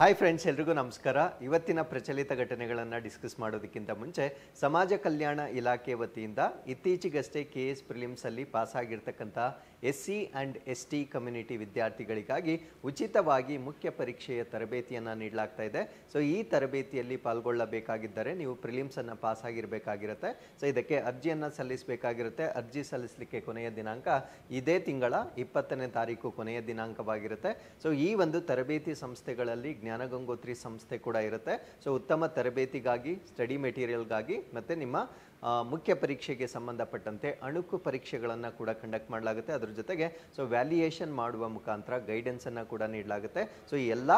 Hi friends, ಎಲ್ರಿಗೂ ನಮಸ್ಕಾರ. ಇವತ್ತಿನ ಪ್ರಚಲಿತ ಘಟನೆಗಳನ್ನು ಡಿಸ್ಕಸ್ ಮಾಡೋದಕ್ಕಿಂತ ಮುಂಚೆ ಸಮಾಜ ಕಲ್ಯಾಣ ಇಲಾಖೆ ವತಿಯಿಂದ ಇತ್ತೀಚೆಗಷ್ಟೇ KS ಪ್ರಿಲಿಮ್ಸಲ್ಲಿ ಪಾಸ್ ಆಗಿರ್ತಕ್ಕಂಥ SC ಆ್ಯಂಡ್ ST ಕಮ್ಯುನಿಟಿ ವಿದ್ಯಾರ್ಥಿಗಳಿಗಾಗಿ ಉಚಿತವಾಗಿ ಮುಖ್ಯ ಪರೀಕ್ಷೆಯ ತರಬೇತಿಯನ್ನು ನೀಡಲಾಗ್ತಾ ಇದೆ. ಸೊ ಈ ತರಬೇತಿಯಲ್ಲಿ ಪಾಲ್ಗೊಳ್ಳಬೇಕಾಗಿದ್ದರೆ ನೀವು ಪ್ರಿಲಿಮ್ಸನ್ನು ಪಾಸ್ ಆಗಿರಬೇಕಾಗಿರುತ್ತೆ. ಸೊ ಇದಕ್ಕೆ ಅರ್ಜಿಯನ್ನು ಸಲ್ಲಿಸಬೇಕಾಗಿರುತ್ತೆ. ಅರ್ಜಿ ಸಲ್ಲಿಸಲಿಕ್ಕೆ ಕೊನೆಯ ದಿನಾಂಕ ಇದೇ ತಿಂಗಳ 20ನೇ ತಾರೀಕು ಕೊನೆಯ ದಿನಾಂಕವಾಗಿರುತ್ತೆ. ಸೊ ಈ ಒಂದು ತರಬೇತಿ ಸಂಸ್ಥೆಗಳಲ್ಲಿ ಜ್ಞಾನಗಂಗೋತ್ರಿ ಸಂಸ್ಥೆ ಕೂಡ ಇರುತ್ತೆ. ಸೊ ಉತ್ತಮ ತರಬೇತಿಗಾಗಿ, ಸ್ಟಡಿ ಮೆಟೀರಿಯಲ್ಗಾಗಿ ಮತ್ತು ನಿಮ್ಮ ಮುಖ್ಯ ಪರೀಕ್ಷೆಗೆ ಸಂಬಂಧಪಟ್ಟಂತೆ ಅಣುಕು ಪರೀಕ್ಷೆಗಳನ್ನು ಕೂಡ ಕಂಡಕ್ಟ್ ಮಾಡಲಾಗುತ್ತೆ. ಅದ್ರ ಜೊತೆಗೆ ಸೊ ವ್ಯಾಲ್ಯೂಯೇಷನ್ ಮಾಡುವ ಮುಖಾಂತರ ಗೈಡೆನ್ಸನ್ನು ಕೂಡ ನೀಡಲಾಗುತ್ತೆ. ಸೊ ಈ ಎಲ್ಲ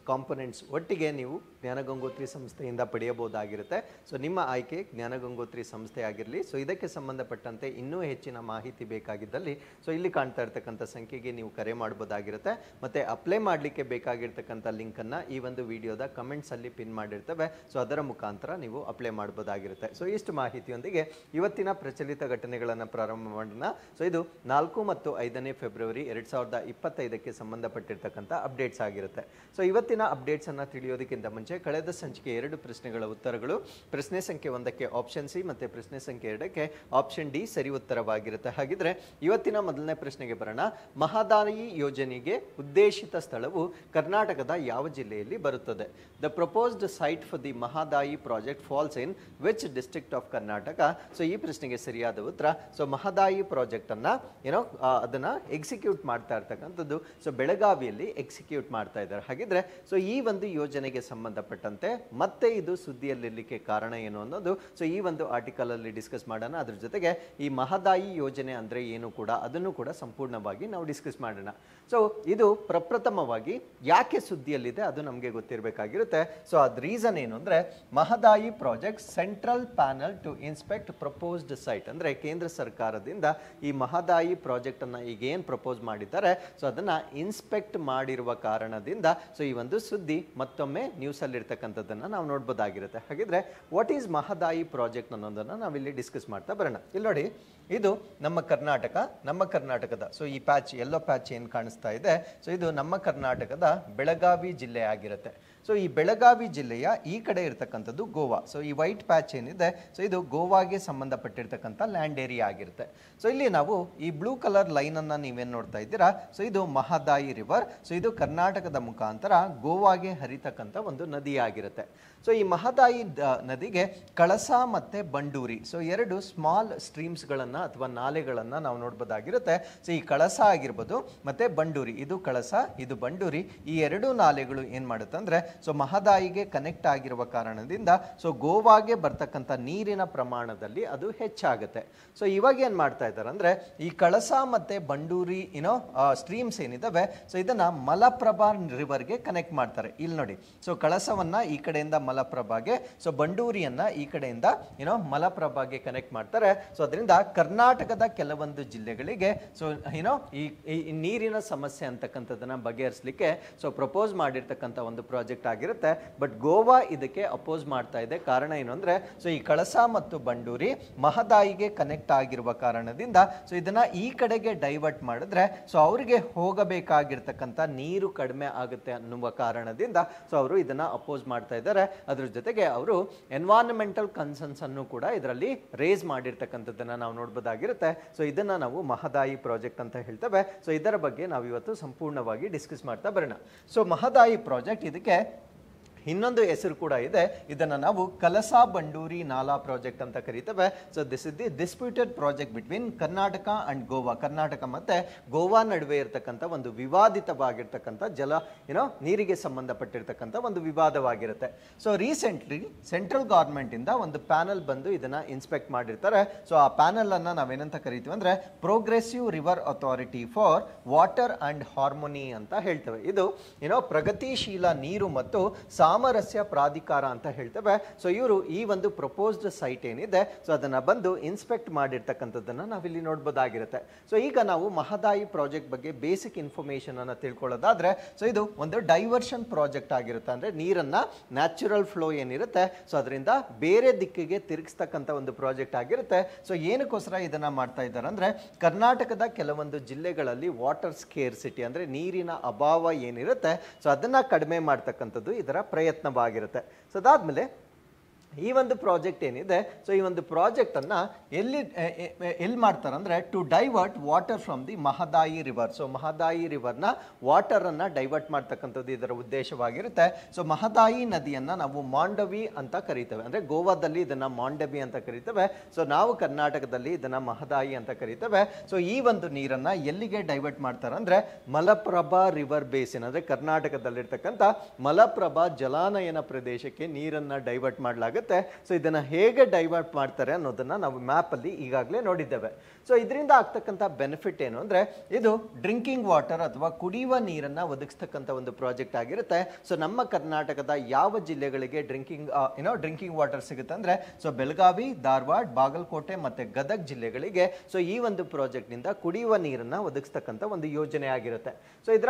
ಕಾಂಪೊನೆಂಟ್ಸ್ ಒಟ್ಟಿಗೆ ನೀವು ಜ್ಞಾನಗಂಗೋತ್ರಿ ಸಂಸ್ಥೆಯಿಂದ ಪಡೆಯಬಹುದಾಗಿರುತ್ತೆ. ಸೊ ನಿಮ್ಮ ಆಯ್ಕೆ ಜ್ಞಾನಗಂಗೋತ್ರಿ ಸಂಸ್ಥೆ ಆಗಿರಲಿ. ಸೊ ಇದಕ್ಕೆ ಸಂಬಂಧಪಟ್ಟಂತೆ ಇನ್ನೂ ಹೆಚ್ಚಿನ ಮಾಹಿತಿ ಬೇಕಾಗಿದ್ದಲ್ಲಿ ಸೊ ಇಲ್ಲಿ ಕಾಣ್ತಾ ಇರ್ತಕ್ಕಂಥ ಸಂಖ್ಯೆಗೆ ನೀವು ಕರೆ ಮಾಡ್ಬೋದಾಗಿರುತ್ತೆ. ಮತ್ತು ಅಪ್ಲೈ ಮಾಡಲಿಕ್ಕೆ ಬೇಕಾಗಿರ್ತಕ್ಕಂಥ ಲಿಂಕನ್ನು ಈ ಒಂದು ವಿಡಿಯೋದ ಕಮೆಂಟ್ಸಲ್ಲಿ ಪಿನ್ ಮಾಡಿರ್ತೇವೆ. ಸೊ ಅದರ ಮುಖಾಂತರ ನೀವು ಅಪ್ಲೈ ಮಾಡ್ಬೋದಾಗಿರುತ್ತೆ. ಸೊ ಇಷ್ಟು ಮಾಹಿತಿಯೊಂದಿಗೆ ಇವತ್ತಿನ ಪ್ರಚಲಿತ ಘಟನೆಗಳನ್ನು ಪ್ರಾರಂಭ ಮಾಡೋಣ. ಸೊ ಇದು 4 ಮತ್ತು 5ನೇ ಫೆಬ್ರವರಿ 2025ಕ್ಕೆ ಸಂಬಂಧಪಟ್ಟಿರ್ತಕ್ಕಂಥ ಅಪ್ಡೇಟ್ಸ್ ಆಗಿರುತ್ತೆ. ಸೊ ಇವತ್ತಿನ ಅಪ್ಡೇಟ್ಸನ್ನು ತಿಳಿಯೋದಕ್ಕಿಂತ ಮುಂಚೆ ಕಳೆದ ಸಂಚಿಕೆ 2 ಪ್ರಶ್ನೆಗಳ ಉತ್ತರಗಳು, ಪ್ರಶ್ನೆ ಸಂಖ್ಯೆ 1ಕ್ಕೆ ಆಪ್ಷನ್ ಸಿ ಮತ್ತು ಪ್ರಶ್ನೆ ಸಂಖ್ಯೆ 2ಕ್ಕೆ ಆಪ್ಷನ್ ಡಿ ಸರಿ ಉತ್ತರವಾಗಿರುತ್ತೆ. ಹಾಗಿದ್ರೆ ಇವತ್ತಿನ ಮೊದಲನೇ ಪ್ರಶ್ನೆಗೆ ಬರೋಣ. ಮಹದಾಯಿ ಯೋಜನೆಗೆ ಉದ್ದೇಶಿತ ಸ್ಥಳವು ಕರ್ನಾಟಕದ ಯಾವ ಜಿಲ್ಲೆಯಲ್ಲಿ ಬರುತ್ತದೆ? The proposed site for the Mahadayi project falls in which district of Karnataka? So ಈ ಪ್ರಶ್ನೆಗೆ ಸರಿಯಾದ ಉತ್ತರ ಸೊ ಮಹದಾಯಿ ಪ್ರಾಜೆಕ್ಟ್ ಅನ್ನ ಅದನ್ನ ಎಕ್ಸಿಕ್ಯೂಟ್ ಮಾಡ್ತಾ ಇರ್ತಕ್ಕಂಥದ್ದು ಸೊ ಬೆಳಗಾವಿಯಲ್ಲಿ ಎಕ್ಸಿಕ್ಯೂಟ್ ಮಾಡ್ತಾ ಇದ್ದಾರೆ. ಹಾಗಿದ್ರೆ ಸೊ ಈ ಒಂದು ಯೋಜನೆಗೆ ಸಂಬಂಧಪಟ್ಟಂತೆ ಮತ್ತೆ ಇದು ಸುದ್ದಿಯಲ್ಲಿರಲಿಕ್ಕೆ ಕಾರಣ ಏನು ಅನ್ನೋದು ಸೊ ಈ ಒಂದು ಆರ್ಟಿಕಲ್ ಅಲ್ಲಿ ಡಿಸ್ಕಸ್ ಮಾಡೋಣ. ಅದ್ರ ಜೊತೆಗೆ ಈ ಮಹದಾಯಿ ಯೋಜನೆ ಅಂದ್ರೆ ಏನು ಕೂಡ ಅದನ್ನು ಕೂಡ ಸಂಪೂರ್ಣವಾಗಿ ನಾವು ಡಿಸ್ಕಸ್ ಮಾಡೋಣ. ಸೊ ಇದು ಪ್ರಪ್ರಥಮವಾಗಿ ಯಾಕೆ ಸುದ್ದಿಯಲ್ಲಿದೆ ಅದು ನಮಗೆ ಗೊತ್ತಿರಬೇಕಾಗಿರುತ್ತೆ. ಸೊ ಅದ್ ರೀಸನ್ ಏನು ಅಂದ್ರೆ Mahadayi project central panel to inspect proposed site ಅಂದ್ರೆ ಕೇಂದ್ರ ಸರ್ಕಾರದಿಂದ ಈ ಮಹದಾಯಿ ಪ್ರಾಜೆಕ್ಟ್ ಅನ್ನ ಈಗ ಏನ್ ಪ್ರಪೋಸ್ ಮಾಡಿದ್ದಾರೆ ಸೊ ಅದನ್ನ ಇನ್ಸ್ಪೆಕ್ಟ್ ಮಾಡಿರುವ ಕಾರಣದಿಂದ ಸೊ ಈ ಒಂದು ಸುದ್ದಿ ಮತ್ತೊಮ್ಮೆ ನ್ಯೂಸ್ ಅಲ್ಲಿ ಇರ್ತಕ್ಕಂಥದ್ದನ್ನ ನಾವು ನೋಡ್ಬೋದಾಗಿರುತ್ತೆ. ಹಾಗಿದ್ರೆ ವಾಟ್ ಈಸ್ ಮಹದಾಯಿ ಪ್ರಾಜೆಕ್ಟ್ ಅನ್ನೋದನ್ನ ನಾವಿಲ್ಲಿ ಡಿಸ್ಕಸ್ ಮಾಡ್ತಾ ಬರೋಣ. ಇಲ್ಲಿ ನೋಡಿ, ಇದು ನಮ್ಮ ಕರ್ನಾಟಕದ ಸೊ ಈ ಪ್ಯಾಚ್ ಯೆಲ್ಲೋ ಪ್ಯಾಚ್ ಏನ್ ಕಾಣಿಸ್ತಾ ಇದೆ ಸೊ ಇದು ನಮ್ಮ ಕರ್ನಾಟಕದ ಬೆಳಗಾವಿ ಜಿಲ್ಲೆ ಆಗಿರುತ್ತೆ. ಸೊ ಈ ಬೆಳಗಾವಿ ಜಿಲ್ಲೆಯ ಈ ಕಡೆ ಇರ್ತಕ್ಕಂಥದ್ದು ಗೋವಾ. ಸೊ ಈ ವೈಟ್ ಪ್ಯಾಚ್ ಏನಿದೆ ಸೊ ಇದು ಗೋವಾಗೆ ಸಂಬಂಧಪಟ್ಟಿರ್ತಕ್ಕಂಥ ಲ್ಯಾಂಡ್ ಏರಿಯಾ ಆಗಿರುತ್ತೆ. ಸೊ ಇಲ್ಲಿ ನಾವು ಈ ಬ್ಲೂ ಕಲರ್ ಲೈನ್ ಅನ್ನ ನೀವೇನ್ ನೋಡ್ತಾ ಇದ್ದೀರಾ ಸೊ ಇದು ಮಹದಾಯಿ ರಿವರ್. ಸೊ ಇದು ಕರ್ನಾಟಕದ ಮುಖಾಂತರ ಗೋವಾಗೆ ಹರಿತಕ್ಕಂಥ ಒಂದು ನದಿ ಆಗಿರುತ್ತೆ. ಸೊ ಈ ಮಹದಾಯಿ ನದಿಗೆ ಕಳಸ ಮತ್ತೆ ಬಂಡೂರಿ ಸೊ 2 ಸ್ಮಾಲ್ ಸ್ಟ್ರೀಮ್ಸ್ಗಳನ್ನು ಅಥವಾ ನಾಲೆಗಳನ್ನ ನಾವು ನೋಡ್ಬೋದಾಗಿರುತ್ತೆ. ಸೊ ಈ ಕಳಸ ಆಗಿರ್ಬೋದು ಮತ್ತೆ ಬಂಡೂರಿ, ಇದು ಕಳಸ ಇದು ಬಂಡೂರಿ, ಈ 2 ನಾಲೆಗಳು ಏನ್ ಮಾಡುತ್ತೆ ಅಂದ್ರೆ ಸೊ ಮಹದಾಯಿಗೆ ಕನೆಕ್ಟ್ ಆಗಿರುವ ಕಾರಣದಿಂದ ಸೊ ಗೋವಾಗೆ ಬರ್ತಕ್ಕಂಥ ನೀರಿನ ಪ್ರಮಾಣದಲ್ಲಿ ಅದು ಹೆಚ್ಚಾಗುತ್ತೆ. ಸೊ ಇವಾಗ ಏನ್ ಮಾಡ್ತಾ ಇದ್ದಾರೆ ಅಂದ್ರೆ ಈ ಕಳಸ ಮತ್ತೆ ಬಂಡೂರಿ ಸ್ಟ್ರೀಮ್ಸ್ ಏನಿದಾವೆ ಸೊ ಇದನ್ನ ಮಲಪ್ರಭಾ ರಿವರ್ಗೆ ಕನೆಕ್ಟ್ ಮಾಡ್ತಾರೆ. ಇಲ್ಲಿ ನೋಡಿ, ಸೊ ಕಳಸವನ್ನ ಈ ಕಡೆಯಿಂದ ಮಲಪ್ರಭಾಗೆ, ಸೊ ಬಂಡೂರಿಯನ್ನ ಈ ಕಡೆಯಿಂದ ಮಲಪ್ರಭಾಗೆ ಕನೆಕ್ಟ್ ಮಾಡ್ತಾರೆ. ಸೊ ಅದರಿಂದ ಕರ್ನಾಟಕದ ಕೆಲವೊಂದು ಜಿಲ್ಲೆಗಳಿಗೆ ಸೊ ಈ ನೀರಿನ ಸಮಸ್ಯೆ ಅಂತಕ್ಕಂಥದ್ದನ್ನ ಬಗೆಹರಿಸಲಿಕ್ಕೆ ಸೊ ಪ್ರಪೋಸ್ ಮಾಡಿರ್ತಕ್ಕಂಥ ಒಂದು ಪ್ರಾಜೆಕ್ಟ್ ಆಗಿರುತ್ತೆ. ಬಟ್ ಗೋವಾ ಇದಕ್ಕೆ ಅಪೋಸ್ ಮಾಡ್ತಾ ಇದೆ. ಕಾರಣ ಏನು ಅಂದ್ರೆ ಸೊ ಈ ಕಳಸ ಮತ್ತು ಬಂಡೂರಿ ಮಹದಾಯಿಗೆ ಕನೆಕ್ಟ್ ಆಗಿರುವ ಕಾರಣದಿಂದ ಸೊ ಇದನ್ನ ಈ ಕಡೆಗೆ ಡೈವರ್ಟ್ ಮಾಡಿದ್ರೆ ಸೊ ಅವರಿಗೆ ಹೋಗಬೇಕಾಗಿರ್ತಕ್ಕಂಥ ನೀರು ಕಡಿಮೆ ಆಗುತ್ತೆ ಅನ್ನುವ ಕಾರಣದಿಂದ ಸೊ ಅವರು ಇದನ್ನ ಅಪೋಸ್ ಮಾಡ್ತಾ ಇದ್ದಾರೆ. ಅದ್ರ ಜೊತೆಗೆ ಅವರು ಎನ್ವೈರನ್ಮೆಂಟಲ್ ಕನ್ಸರ್ನ್ಸ್ ಅನ್ನು ಕೂಡ ಇದರಲ್ಲಿ ರೇಸ್ ಮಾಡಿರ್ತಕ್ಕಂಥದ್ದನ್ನ ನಾವು ನೋಡ್ಬೋದಾಗಿರುತ್ತೆ. ಸೊ ಇದನ್ನ ನಾವು ಮಹದಾಯಿ ಪ್ರಾಜೆಕ್ಟ್ ಅಂತ ಹೇಳ್ತೇವೆ. ಸೊ ಇದರ ಬಗ್ಗೆ ನಾವು ಇವತ್ತು ಸಂಪೂರ್ಣವಾಗಿ ಡಿಸ್ಕಸ್ ಮಾಡ್ತಾ ಬರೋಣ. ಸೊ ಮಹದಾಯಿ ಪ್ರಾಜೆಕ್ಟ್ ಇದಕ್ಕೆ ಇನ್ನೊಂದು ಹೆಸರು ಕೂಡ ಇದೆ. ಇದನ್ನ ನಾವು ಕಲಸಾ ಬಂಡೂರಿ ನಾಲಾ ಪ್ರಾಜೆಕ್ಟ್ ಅಂತ ಕರೀತೇವೆ. So this is the disputed project between Karnataka and Goa. Karnataka ಮತ್ತೆ ಗೋವಾ ನಡುವೆ ಇರತಕ್ಕಂಥ ಒಂದು ವಿವಾದಿತವಾಗಿರ್ತಕ್ಕಂಥ ನೀರಿಗೆ ಸಂಬಂಧಪಟ್ಟಿರ್ತಕ್ಕಂಥ ಒಂದು ವಿವಾದವಾಗಿರುತ್ತೆ. ಸೊ ರೀಸೆಂಟ್ಲಿ ಸೆಂಟ್ರಲ್ ಗವರ್ಮೆಂಟ್ ಇಂದ ಒಂದು ಪ್ಯಾನಲ್ ಬಂದು ಇದನ್ನ ಇನ್ಸ್ಪೆಕ್ಟ್ ಮಾಡಿರ್ತಾರೆ. ಸೊ ಆ ಪ್ಯಾನಲ್ ಅನ್ನ ನಾವೇನಂತ ಕರಿತೀವಿ ಅಂದ್ರೆ progressive river authority for water and harmony ಅಂತ ಹೇಳ್ತೇವೆ. ಇದು ಪ್ರಗತಿಶೀಲ ನೀರು ಮತ್ತು ಸಾಮರಸ್ಯ ಪ್ರಾಧಿಕಾರ ಅಂತ ಹೇಳ್ತೇವೆ. ಸೊ ಇವರು ಈ ಒಂದು ಪ್ರಪೋಸ್ಡ್ ಸೈಟ್ ಏನಿದೆ ಸೊ ಅದನ್ನ ಬಂದು ಇನ್ಸ್ಪೆಕ್ಟ್ ಮಾಡಿರ್ತಕ್ಕಂಥದ್ದನ್ನ ನಾವಿಲ್ಲಿ ನೋಡ್ಬೋದಾಗಿರುತ್ತೆ. ಸೊ ಈಗ ನಾವು ಮಹದಾಯಿ ಪ್ರಾಜೆಕ್ಟ್ ಬಗ್ಗೆ ಬೇಸಿಕ್ ಇನ್ಫಾರ್ಮೇಶನ್ ಅನ್ನ ತಿಳ್ಕೊಳ್ಳೋದಾದ್ರೆ ಸೊ ಇದು ಒಂದು ಡೈವರ್ಷನ್ ಪ್ರಾಜೆಕ್ಟ್ ಆಗಿರುತ್ತೆ. ಅಂದ್ರೆ ನೀರನ್ನ ನ್ಯಾಚುರಲ್ ಫ್ಲೋ ಏನಿರುತ್ತೆ ಸೊ ಅದರಿಂದ ಬೇರೆ ದಿಕ್ಕಿಗೆ ತಿರುಗಿಸ್ತಕ್ಕಂಥ ಒಂದು ಪ್ರಾಜೆಕ್ಟ್ ಆಗಿರುತ್ತೆ. ಸೊ ಏನಕ್ಕೋಸ್ಕರ ಇದನ್ನ ಮಾಡ್ತಾ ಇದ್ದಾರೆ ಅಂದ್ರೆ ಕರ್ನಾಟಕದ ಕೆಲವೊಂದು ಜಿಲ್ಲೆಗಳಲ್ಲಿ ವಾಟರ್ ಸ್ಕೇರ್ಸಿಟಿ ಅಂದ್ರೆ ನೀರಿನ ಅಭಾವ ಏನಿರುತ್ತೆ ಸೊ ಅದನ್ನ ಕಡಿಮೆ ಮಾಡ್ತಕ್ಕಂಥದ್ದು ಇದರ ಪ್ರಯತ್ನವಾಗಿರುತ್ತೆ. ಸೊ ಅದಾದ್ಮೇಲೆ ಈ ಒಂದು ಪ್ರಾಜೆಕ್ಟ್ ಏನಿದೆ ಸೊ ಈ ಒಂದು ಪ್ರಾಜೆಕ್ಟ್ ಅನ್ನ ಎಲ್ಲಿ ಮಾಡ್ತಾರೆ ಅಂದ್ರೆ to divert water from the Mahadayi river. So Mahadayi ರಿವರ್ನ ವಾಟರ್ ಅನ್ನ ಡೈವರ್ಟ್ ಮಾಡ್ತಕ್ಕಂಥದ್ದು ಇದರ ಉದ್ದೇಶವಾಗಿರುತ್ತೆ. ಸೊ ಮಹದಾಯಿ ನದಿಯನ್ನ ನಾವು ಮಾಂಡವಿ ಅಂತ ಕರಿತೇವೆ. ಅಂದ್ರೆ ಗೋವಾದಲ್ಲಿ ಇದನ್ನ ಮಾಂಡವಿ ಅಂತ ಕರಿತೇವೆ. ಸೊ ನಾವು ಕರ್ನಾಟಕದಲ್ಲಿ ಇದನ್ನ ಮಹದಾಯಿ ಅಂತ ಕರಿತೇವೆ. ಸೊ ಈ ಒಂದು ನೀರನ್ನ ಎಲ್ಲಿಗೆ ಡೈವರ್ಟ್ ಮಾಡ್ತಾರೆ ಅಂದ್ರೆ ಮಲಪ್ರಭಾ ರಿವರ್ ಬೇಸಿನ್ ಅಂದ್ರೆ ಕರ್ನಾಟಕದಲ್ಲಿರ್ತಕ್ಕಂಥ ಮಲಪ್ರಭಾ ಜಲಾನಯನ ಪ್ರದೇಶಕ್ಕೆ ನೀರನ್ನ ಡೈವರ್ಟ್ ಮಾಡಲಾಗುತ್ತೆ. ಸೊ ಇದನ್ನ ಹೇಗೆ ಡೈವರ್ಟ್ ಮಾಡ್ತಾರೆ ಅನ್ನೋದನ್ನ ನಾವು ಮ್ಯಾಪ್ ಅಲ್ಲಿ ಈಗಾಗಲೇ ನೋಡಿದ್ದೇವೆ. ಸೊ ಇದರಿಂದ ಆಗ್ತಕ್ಕಂಥ ಬೆನಿಫಿಟ್ ಏನು ಅಂದ್ರೆ ಇದು ಡ್ರಿಂಕಿಂಗ್ ವಾಟರ್ ಅಥವಾ ಕುಡಿಯುವ ನೀರನ್ನ ಒದಗಿಸ್ತಕ್ಕಂಥ ಒಂದು ಪ್ರಾಜೆಕ್ಟ್ ಆಗಿರುತ್ತೆ. ಸೊ ನಮ್ಮ ಕರ್ನಾಟಕದ ಯಾವ ಜಿಲ್ಲೆಗಳಿಗೆ ಡ್ರಿಂಕಿಂಗ್ ವಾಟರ್ ಸಿಗುತ್ತೆ ಅಂದ್ರೆ ಸೊ ಬೆಳಗಾವಿ, ಧಾರವಾಡ, ಬಾಗಲಕೋಟೆ ಮತ್ತೆ ಗದಗ್ ಜಿಲ್ಲೆಗಳಿಗೆ ಸೊ ಈ ಒಂದು ಪ್ರಾಜೆಕ್ಟ್ ನಿಂದ ಕುಡಿಯುವ ನೀರನ್ನ ಒದಗಿಸ್ತಕ್ಕಂಥ ಒಂದು ಯೋಜನೆ ಆಗಿರುತ್ತೆ. ಸೊ ಇದರ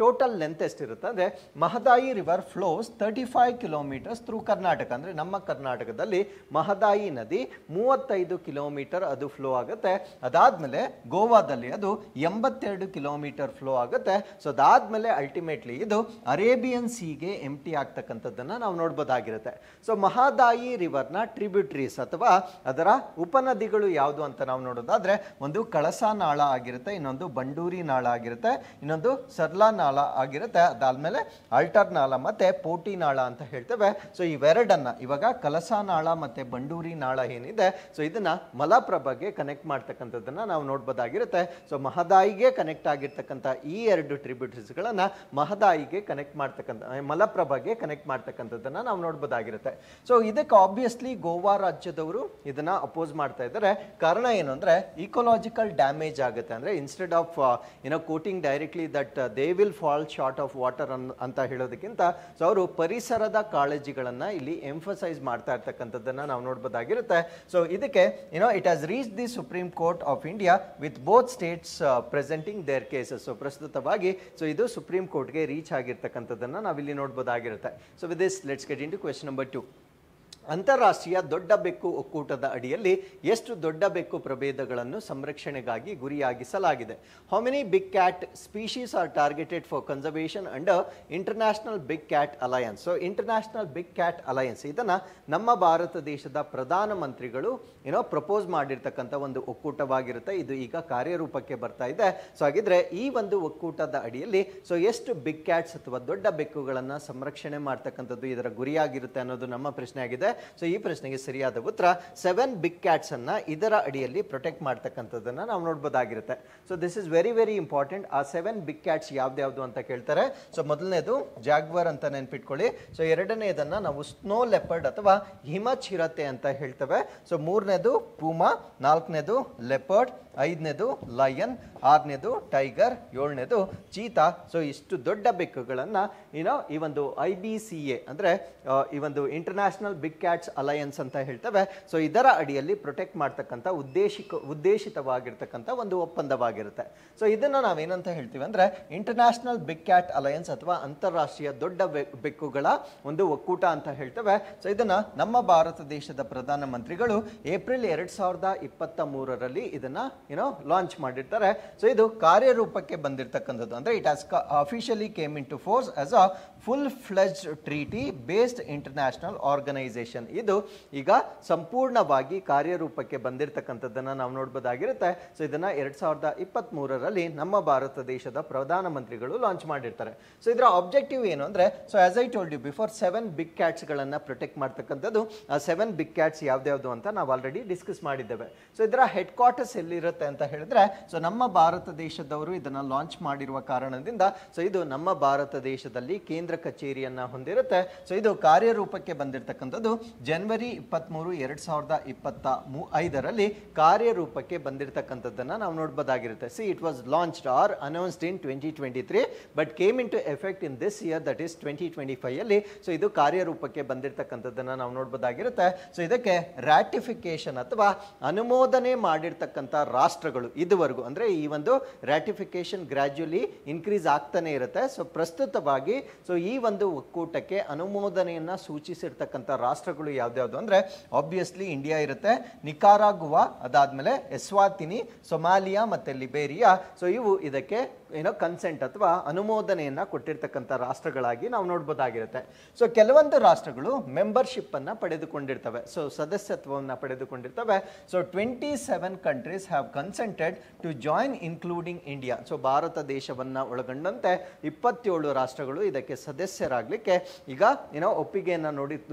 ಟೋಟಲ್ ಲೆಂತ್ ಎಷ್ಟಿರುತ್ತೆ ಅಂದ್ರೆ Mahadayi river flows 35 kilometres through Karnataka. ಅಂದ್ರೆ ನಮ್ಮ ಕರ್ನಾಟಕದಲ್ಲಿ ಮಹದಾಯಿ ನದಿ 35 ಕಿಲೋಮೀಟರ್ ಅದು ಫ್ಲೋ ಆಗುತ್ತೆ. ಅದಾದ್ಮೇಲೆ ಗೋವಾದಲ್ಲಿ ಅದು 82 ಕಿಲೋಮೀಟರ್ ಫ್ಲೋ ಆಗುತ್ತೆ. ಸೊ ಅದಾದ್ಮೇಲೆ ಅಲ್ಟಿಮೇಟ್ಲಿ ಇದು ಅರೇಬಿಯನ್ ಸೀಗೆ ಎಂಟಿ ಆಗ್ತಕ್ಕಂಥದ್ದನ್ನ ನಾವು ನೋಡ್ಬೋದಾಗಿರುತ್ತೆ. ಸೊ ಮಹದಾಯಿ ರಿವರ್ನ ಟ್ರಿಬ್ಯೂಟರೀಸ್ ಅಥವಾ ಅದರ ಉಪನದಿಗಳು ಯಾವುದು ಅಂತ ನಾವು ನೋಡೋದಾದ್ರೆ ಒಂದು ಕಳಸಾ ನಾಳ ಆಗಿರುತ್ತೆ, ಇನ್ನೊಂದು ಬಂಡೂರಿ ನಾಳ ಆಗಿರುತ್ತೆ, ಇನ್ನೊಂದು ಸರ್ಲಾ ನಾಳ ಆಗಿರುತ್ತೆ, ಅದಾದ್ಮೇಲೆ ಅಲ್ಟರ್ ನಾಳ ಮತ್ತೆ ಪೋಟಿ ನಾಳ ಅಂತ ಹೇಳ್ತೇವೆ. ಸೊ ಇವೆರಡನ್ನ ಇವಾಗ ಕಳಸಾ ನಾಳ ಮತ್ತೆ ಬಂಡೂರಿ ನಾಳ ಏನಿದೆ ಸೊ ಇದನ್ನ ಮಲಪ್ರಭಾಗೆ ಕನೆಕ್ಟ್ ಮಾಡ್ತಕ್ಕಂಥದ್ದನ್ನ ನಾವು ನೋಡ್ಬೋದಾಗಿರುತ್ತೆ. ಸೊ ಮಹದಾಯಿಗೆ ಕನೆಕ್ಟ್ ಆಗಿರ್ತಕ್ಕಂಥ ಈ ಎರಡು ಟ್ರಿಬ್ಯೂಟರೀಸ್ ಗಳನ್ನ ಮಹದಾಯಿಗೆ ಕನೆಕ್ಟ್ ಮಾಡ್ತಕ್ಕಂಥ ಮಲಪ್ರಭಾಗೆ ಕನೆಕ್ಟ್ ಮಾಡ್ತಕ್ಕಂಥದ್ದನ್ನ ನಾವು ನೋಡ್ಬೋದಾಗಿರುತ್ತೆ. ಸೊ ಇದಕ್ಕೆ ಆಬ್ವಿಯಸ್ಲಿ ಗೋವಾ ರಾಜ್ಯದವರು ಇದನ್ನ ಅಪೋಸ್ ಮಾಡ್ತಾ ಇದ್ದಾರೆ. ಕಾರಣ ಏನು ಅಂದ್ರೆ ಇಕೋಲಾಜಿಕಲ್ ಡ್ಯಾಮೇಜ್ ಆಗುತ್ತೆ. ಅಂದ್ರೆ instead of quoting directly that they will fall short of water ಅಂತ ಹೇಳೋದಕ್ಕಿಂತ ಸೊ ಅವರು ಪರಿಸರದ ಕಾಳಜಿಗಳನ್ನ ಇಲ್ಲಿ ಎಂಫಸೈಸ್ ಮಾಡ್ತಾ ಇರ್ತಕ್ಕಂಥದ್ದನ್ನ ನಾವು ನೋಡ್ಬೋದಾಗಿರುತ್ತೆ. ಸೊ ಇದಕ್ಕೆ it has reach the supreme court of India with both states presenting their cases. So ಪ್ರಸ್ತುತವಾಗಿ ಸೊ ಇದು ಸುಪ್ರೀಂ ಕೋರ್ಟ್ಗೆ ರೀಚ್ ಆಗಿರ್ತಕ್ಕಂಥದ್ದನ್ನ ನಾವಿಲ್ಲಿ ನೋಡ್ಬೋದಾಗಿರುತ್ತೆ. So with this let's get into question number 2. ಅಂತಾರಾಷ್ಟ್ರೀಯ ದೊಡ್ಡ ಬೆಕ್ಕು ಒಕ್ಕೂಟದ ಅಡಿಯಲ್ಲಿ ಎಷ್ಟು ದೊಡ್ಡ ಬೆಕ್ಕು ಪ್ರಭೇದಗಳನ್ನು ಸಂರಕ್ಷಣೆಗಾಗಿ ಗುರಿಯಾಗಿಸಲಾಗಿದೆ? How many big cat species are targeted for conservation under international big cat alliance? So international big cat alliance ಇದನ್ನ ನಮ್ಮ ಭಾರತ ದೇಶದ ಪ್ರಧಾನಮಂತ್ರಿಗಳು ಪ್ರಪೋಸ್ ಮಾಡಿರ್ತಕ್ಕಂಥ ಒಂದು ಒಕ್ಕೂಟವಾಗಿರುತ್ತೆ. ಇದು ಈಗ ಕಾರ್ಯರೂಪಕ್ಕೆ ಬರ್ತಾ ಇದೆ. ಸೊ ಹಾಗಿದ್ರೆ ಈ ಒಂದು ಒಕ್ಕೂಟದ ಅಡಿಯಲ್ಲಿ ಸೊ ಎಷ್ಟು ಬಿಗ್ ಕ್ಯಾಟ್ಸ್ ಅಥವಾ ದೊಡ್ಡ ಬೆಕ್ಕುಗಳನ್ನ ಸಂರಕ್ಷಣೆ ಮಾಡ್ತಕ್ಕಂಥದ್ದು ಇದರ ಗುರಿಯಾಗಿರುತ್ತೆ ಅನ್ನೋದು ನಮ್ಮ ಪ್ರಶ್ನೆ ಆಗಿದೆ. ಸೊ ಈ ಪ್ರಶ್ನೆಗೆ ಸರಿಯಾದ ಉತ್ತರ 7 ಬಿಗ್ ಕ್ಯಾಟ್ಸ್ ಅನ್ನ ಇದರ ಅಡಿಯಲ್ಲಿ ಪ್ರೊಟೆಕ್ಟ್ ಮಾಡ್ತಕ್ಕಂಥದ್ದನ್ನ ನಾವು ನೋಡ್ಬೋದಾಗಿರುತ್ತೆ. So this is very very important. ಆ 7 ಬಿಗ್ ಕ್ಯಾಟ್ಸ್ ಯಾವ್ದು ಅಂತ ಕೇಳ್ತಾರೆ. ಸೊ ಮೊದಲನೇದು ಜಾಗ್ವರ್ ಅಂತ ನೆನ್ಪಿಟ್ಕೊಳ್ಳಿ. ಸೊ ಎರಡನೇದನ್ನ ನಾವು ಸ್ನೋ ಲೆಪರ್ಡ್ ಅಥವಾ ಹಿಮ ಚಿರತೆ ಅಂತ ಹೇಳ್ತೇವೆ. ಸೊ ಮೂರನೇದು ಪೂಮಾ, ನಾಲ್ಕನೇದು ಲೆಪರ್ಡ್, ಐದನೇದು ಲಯನ್, ಆರನೇದು ಟೈಗರ್, ಏಳನೇದು ಚೀತಾ. ಸೊ ಇಷ್ಟು ದೊಡ್ಡ ಬೆಕ್ಕುಗಳನ್ನ ಈ ಒಂದು IBCA ಅಂದ್ರೆ ಈ ಒಂದು ಇಂಟರ್ನ್ಯಾಷನಲ್ ಬಿಗ್ ಕ್ಯಾಟ್ಸ್ ಅಲಯನ್ಸ್ ಅಂತ ಹೇಳ್ತೇವೆ. ಸೊ ಇದರ ಅಡಿಯಲ್ಲಿ ಪ್ರೊಟೆಕ್ಟ್ ಮಾಡ್ತಕ್ಕಂಥ ಉದ್ದೇಶಿತವಾಗಿರ್ತಕ್ಕಂಥ ಒಂದು ಒಪ್ಪಂದವಾಗಿರುತ್ತೆ. ಸೊ ಇದನ್ನ ನಾವೇನಂತ ಹೇಳ್ತೀವಿ ಅಂದ್ರೆ ಇಂಟರ್ನ್ಯಾಷನಲ್ ಬಿಗ್ ಕ್ಯಾಟ್ ಅಲಯನ್ಸ್ ಅಥವಾ ಅಂತಾರಾಷ್ಟ್ರೀಯ ದೊಡ್ಡ ಬೆಕ್ಕುಗಳ ಒಂದು ಒಕ್ಕೂಟ ಅಂತ ಹೇಳ್ತೇವೆ. ಸೊ ಇದನ್ನ ನಮ್ಮ ಭಾರತ ದೇಶದ ಪ್ರಧಾನಮಂತ್ರಿಗಳು ಏಪ್ರಿಲ್ 2023ರಲ್ಲಿ ಇದನ್ನ ಲಾಂಚ್ ಮಾಡಿರ್ತಾರೆ. ಸೊ ಇದು ಕಾರ್ಯರೂಪಕ್ಕೆ ಬಂದಿರತಕ್ಕಂಥದ್ದು. ಅಂದ್ರೆ it has officially came into force as a full fledged treaty based international organisation. ಇದು ಈಗ ಸಂಪೂರ್ಣವಾಗಿ ಕಾರ್ಯರೂಪಕ್ಕೆ ಬಂದಿರತಕ್ಕಂಥದ್ದನ್ನ ನಾವು ನೋಡ್ಬೋದಾಗಿರುತ್ತೆ. ಸೊ ಇದನ್ನ 2023ರಲ್ಲಿ ನಮ್ಮ ಭಾರತ ದೇಶದ ಪ್ರಧಾನಮಂತ್ರಿಗಳು ಲಾಂಚ್ ಮಾಡಿರ್ತಾರೆ. ಸೊ ಇದರ ಆಬ್ಜೆಕ್ಟಿವ್ ಏನು ಅಂದ್ರೆ so as I told you before 7 big cats ಗಳನ್ನ ಪ್ರೊಟೆಕ್ಟ್ ಮಾಡ್ತಕ್ಕಂಥದ್ದು. ಆ 7 ಬಿಗ್ ಕ್ಯಾಟ್ಸ್ ಯಾವ್ದು ಅಂತ ನಾವು ಆಲ್ರೆಡಿ ಡಿಸ್ಕಸ್ ಮಾಡಿದ್ದೇವೆ. ಸೊ ಇದರ ಹೆಡ್ ಕ್ವಾರ್ಟರ್ಸ್ ಎಲ್ಲಿರುತ್ತೆ ಅಂತ ಹೇಳಿದ್ರೆ ಸೊ ನಮ್ಮ ಭಾರತ ದೇಶದವರು ಇದನ್ನ ಲಾಂಚ್ ಮಾಡಿರುವ ಕಾರಣದಿಂದ ಸೊ ಇದು ನಮ್ಮ ಭಾರತ ದೇಶದಲ್ಲಿ ಕೇಂದ್ರ ಕೇಂದ್ರ ಕಚೇರಿಯನ್ನ ಹೊಂದಿರುತ್ತೆ. ಸೊ ಇದು ಕಾರ್ಯರೂಪಕ್ಕೆ ಬಂದಿರತಕ್ಕಂಥದ್ದು ಜನವರಿ 23, 2025ರಲ್ಲಿ ಕಾರ್ಯರೂಪಕ್ಕೆ ಬಂದಿರತಕ್ಕಂಥದ್ದನ್ನ ನಾವು ನೋಡಬಹುದಾಗಿರುತ್ತೆ. See it was launched or announced in 2023 but came into effect in this year, that is 2025 ಅಲ್ಲಿ. ಸೊ ಇದು ಕಾರ್ಯರೂಪಕ್ಕೆ ಬಂದಿರತಕ್ಕಂಥದ್ದನ್ನ ನಾವು ನೋಡಬಹುದಾಗಿರುತ್ತೆ. ಸೊ ಇದಕ್ಕೆ ರಾಟಿಫಿಕೇಶನ್ ಅಥವಾ ಅನುಮೋದನೆ ಮಾಡಿರ್ತಕ್ಕಂಥ ರಾಷ್ಟ್ರಗಳು ಇದುವರೆಗೂ ಅಂದ್ರೆ ಈ ಒಂದು ರಾಟಿಫಿಕೇಶನ್ ಗ್ರಾಜುಯಲಿ ಇನ್ಕ್ರೀಸ್ ಆಗ್ತಾನೆ ಇರುತ್ತೆ. ಸೊ ಪ್ರಸ್ತುತವಾಗಿ ಸೊ ಈ ಒಂದು ಒಕ್ಕೂಟಕ್ಕೆ ಅನುಮೋದನೆಯನ್ನ ಸೂಚಿಸಿರ್ತಕ್ಕಂಥ ರಾಷ್ಟ್ರಗಳು ಯಾವ್ದ್ಯಾವ್ದು ಅಂದ್ರೆ ಆಬ್ವಿಯಸ್ಲಿ ಇಂಡಿಯಾ ಇರುತ್ತೆ, ನಿಕಾರಾಗುವಾ, ಅದಾದ್ಮೇಲೆ ಎಸ್ವಾತಿನಿ, ಸೊಮಾಲಿಯಾ ಮತ್ತೆ ಲಿಬೇರಿಯಾ. ಸೊ ಇವು ಇದಕ್ಕೆ ಕನ್ಸೆಂಟ್ ಅಥವಾ ಅನುಮೋದನೆಯನ್ನ ಕೊಟ್ಟಿರ್ತಕ್ಕಂಥ ರಾಷ್ಟ್ರಗಳಾಗಿ ನಾವು ನೋಡಬಹುದಾಗಿರುತ್ತೆ. ಸೊ ಕೆಲವೊಂದು ರಾಷ್ಟ್ರಗಳು ಮೆಂಬರ್ಶಿಪ್ ಅನ್ನ ಪಡೆದುಕೊಂಡಿರ್ತವೆ, ಸೊ ಸದಸ್ಯತ್ವವನ್ನು ಪಡೆದುಕೊಂಡಿರ್ತವೆ. So 27 countries have consented to join including India. So Bharat ದೇಶವನ್ನ ಒಳಗೊಂಡಂತೆ 27 ರಾಷ್ಟ್ರಗಳು ಇದಕ್ಕೆ ಸದಸ್ಯರಾಗಲಿಕ್ಕೆ ಈಗ ಒಪ್ಪಿಗೆಯನ್ನ